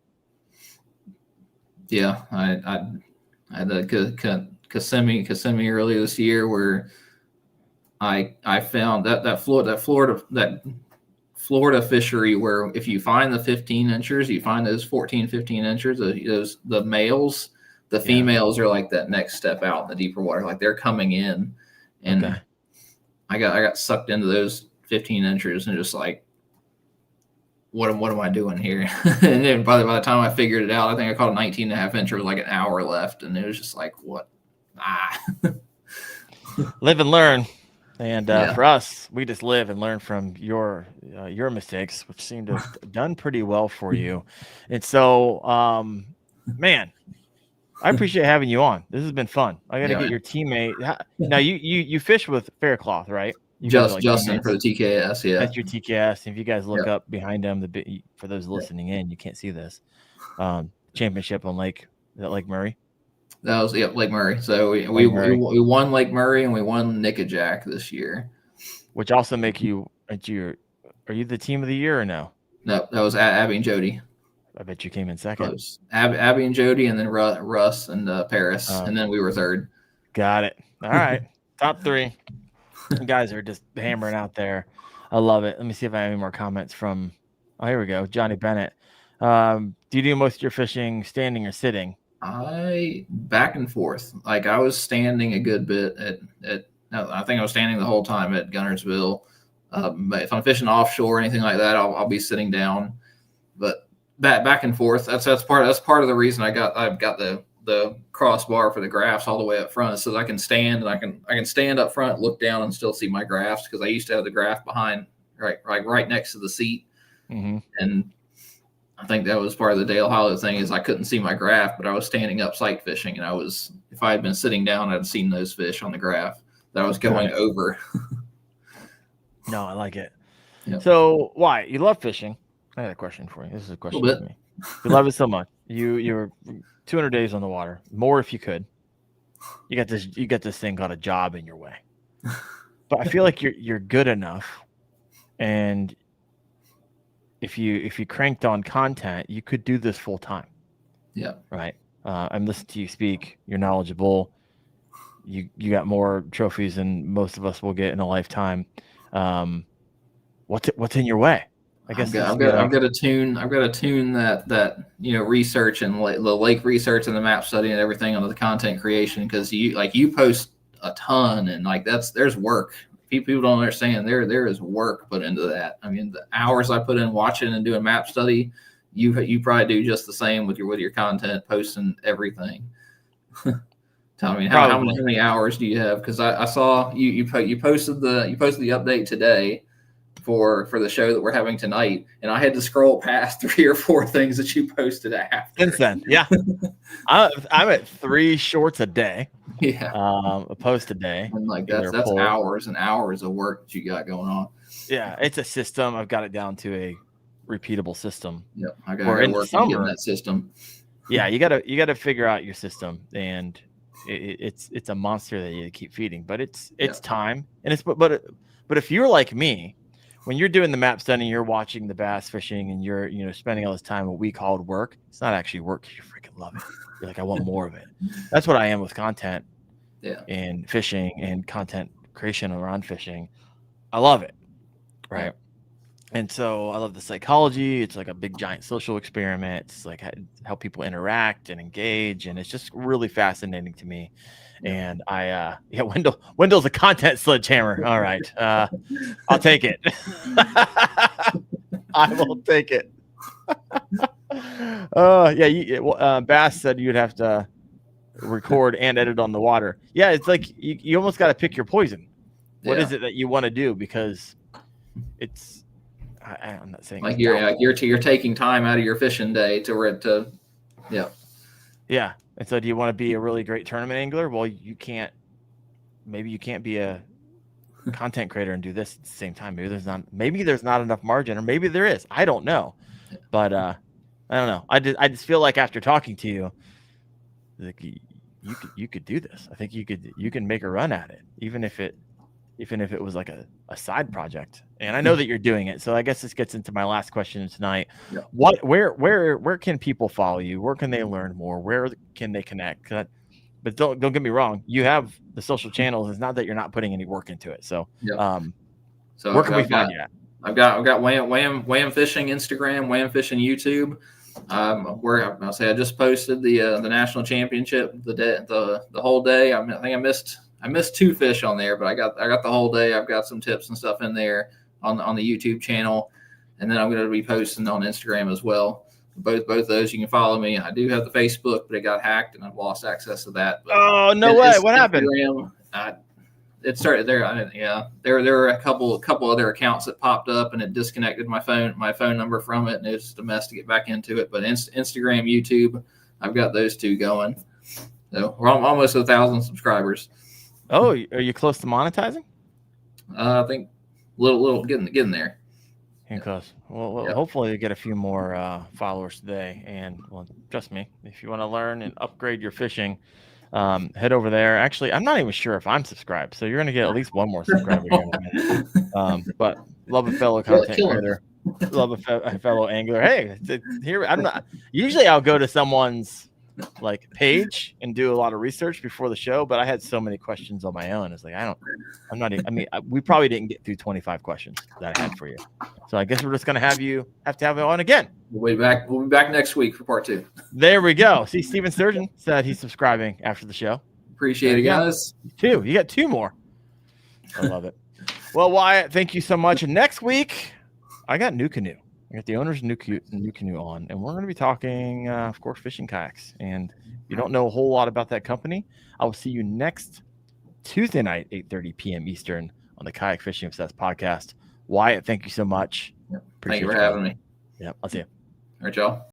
Yeah, I had a Kissimmee earlier this year where I found that Florida fishery where if you find the 15 inchers, you find those 14, 15 inchers, the males, the females are like that next step out in the deeper water, like they're coming in, and okay. I got sucked into those 15 inchers and just what am I doing here? And then by the time I figured it out, I think I caught a 19 and a half incher with an hour left. And it was just what? Live and learn. And for us, we just live and learn from your mistakes, which seem to have done pretty well for you. And so, man, I appreciate having you on. This has been fun. I got to get your teammate. Now, you fish with Faircloth, right? Justin for the TKS, yeah. That's your TKS. If you guys look up behind them, for those listening in, you can't see this. Championship on Lake Murray? That was Lake Murray. So we won Lake Murray and we won Nickajack this year. Which also make you are you the team of the year or no? No, that was Abby and Jody. I bet you came in second. Close. Abby and Jody, and then Russ and Paris, and then we were third. Got it. All right, top 3. You guys are just hammering out there. I love it. Let me see if I have any more comments from. Oh, here we go. Johnny Bennett. Do you do most of your fishing standing or sitting? I back and forth. I was standing a good bit I think I was standing the whole time at Gunnersville. But if I'm fishing offshore or anything like that, I'll be sitting down. But back and forth. That's part of the reason I've got the crossbar for the graphs all the way up front, so that I can stand and I can stand up front, look down, and still see my graphs, because I used to have the graph behind right next to the seat. Mm-hmm. And I think that was part of the Dale Hollow thing is I couldn't see my graph, but I was standing up sight fishing, and if I had been sitting down, I'd seen those fish on the graph that I was going over. No, I like it. Yep. So, Wyatt, you love fishing. I had a question for you. This is a question for me. You love it so much. You're 200 days on the water, more if you could. You got this thing called a job in your way. But I feel like you're good enough, and if you cranked on content, you could do this full time. Yeah. Right. I'm listening to you speak. You're knowledgeable. You got more trophies than most of us will get in a lifetime. What's in your way? I guess I've got to tune that research and the lake research and the map study and everything onto the content creation, because you post a ton, and there's work. People don't understand there is work put into that. I mean, the hours I put in watching and doing map study, you probably do just the same with your content, posting everything. Tell me how many hours do you have? Because I saw you posted the update today for the show that we're having tonight, and I had to scroll past 3 or 4 things that you posted after. Since then, yeah, I'm at 3 shorts a day. Yeah, a post a day. And that's hours and hours of work that you got going on. Yeah, it's a system. I've got it down to a repeatable system. Yep, I got to work on getting that system. Yeah, you gotta figure out your system, and it's a monster that you keep feeding. But it's time, and but if you're like me, when you're doing the map study, you're watching the bass fishing, and you're spending all this time what we called work. It's not actually work because you freaking love it. You're like, I want more of it. That's what I am with content. Yeah. And fishing and content creation around fishing. I love it. Right. Yeah. And so I love the psychology. It's like a big giant social experiment. It's like how people interact and engage, and it's just really fascinating to me. And Wendell's a content sledgehammer. All right. I'll take it. I will take it. Bass said you'd have to record and edit on the water. Yeah, it's like you almost got to pick your poison. What is it that you want to do? Because it's I'm not saying like you're taking time out of your fishing day to yeah. And so do you want to be a really great tournament angler? Well, maybe you can't be a content creator and do this at the same time. Maybe there's not enough margin, or maybe there is. I don't know. But I don't know. I just feel like after talking to you, like you could do this. I think you can make a run at it, even if it was like a side project. And I know that you're doing it. So I guess this gets into my last question tonight. Yeah. Where can people follow you? Where can they learn more? Where can they connect? But don't get me wrong. You have the social channels. It's not that you're not putting any work into it. So, so where can we find you at? I've got Wham Fishing Instagram, Wham Fishing YouTube. Where I'll say I just posted the national championship the whole day. I think I missed 2 fish on there, but I got the whole day. I've got some tips and stuff in there on the YouTube channel, and then I'm going to be posting on Instagram as well. Both those you can follow me. I do have the Facebook, but it got hacked and I've lost access to that. But oh no way! What happened? It started there. There were a couple other accounts that popped up, and it disconnected my phone number from it, and it was just a mess to get back into it. But Instagram, YouTube, I've got those 2 going. So we're almost 1,000 subscribers. Oh, are you close to monetizing? I think little getting there. Close. Well, hopefully you get a few more followers today. And trust me, if you want to learn and upgrade your fishing, head over there. Actually, I'm not even sure if I'm subscribed, so you're going to get at least one more subscriber here in a minute. But love a fellow content creator, love a fellow angler. Hey, here I'm not. Usually, I'll go to someone's like page and do a lot of research before the show, but I had so many questions on my own. It's like we probably didn't get through 25 questions that I had for you. So I guess we're just gonna have you on again. We'll be back next week for part 2. There we go. See, Steven Sturgeon said he's subscribing after the show. Appreciate it, guys. 2. You got 2 more. I love it. Well, Wyatt, thank you so much. And next week, I got New Canoe. I got the owner's new canoe on, and we're going to be talking, of course, fishing kayaks. And if you don't know a whole lot about that company, I will see you next Tuesday night, 8:30 p.m. Eastern on the Kayak Fishing Obsessed podcast. Wyatt, thank you so much. Thank you for having me. Yeah, I'll see you. All right, y'all.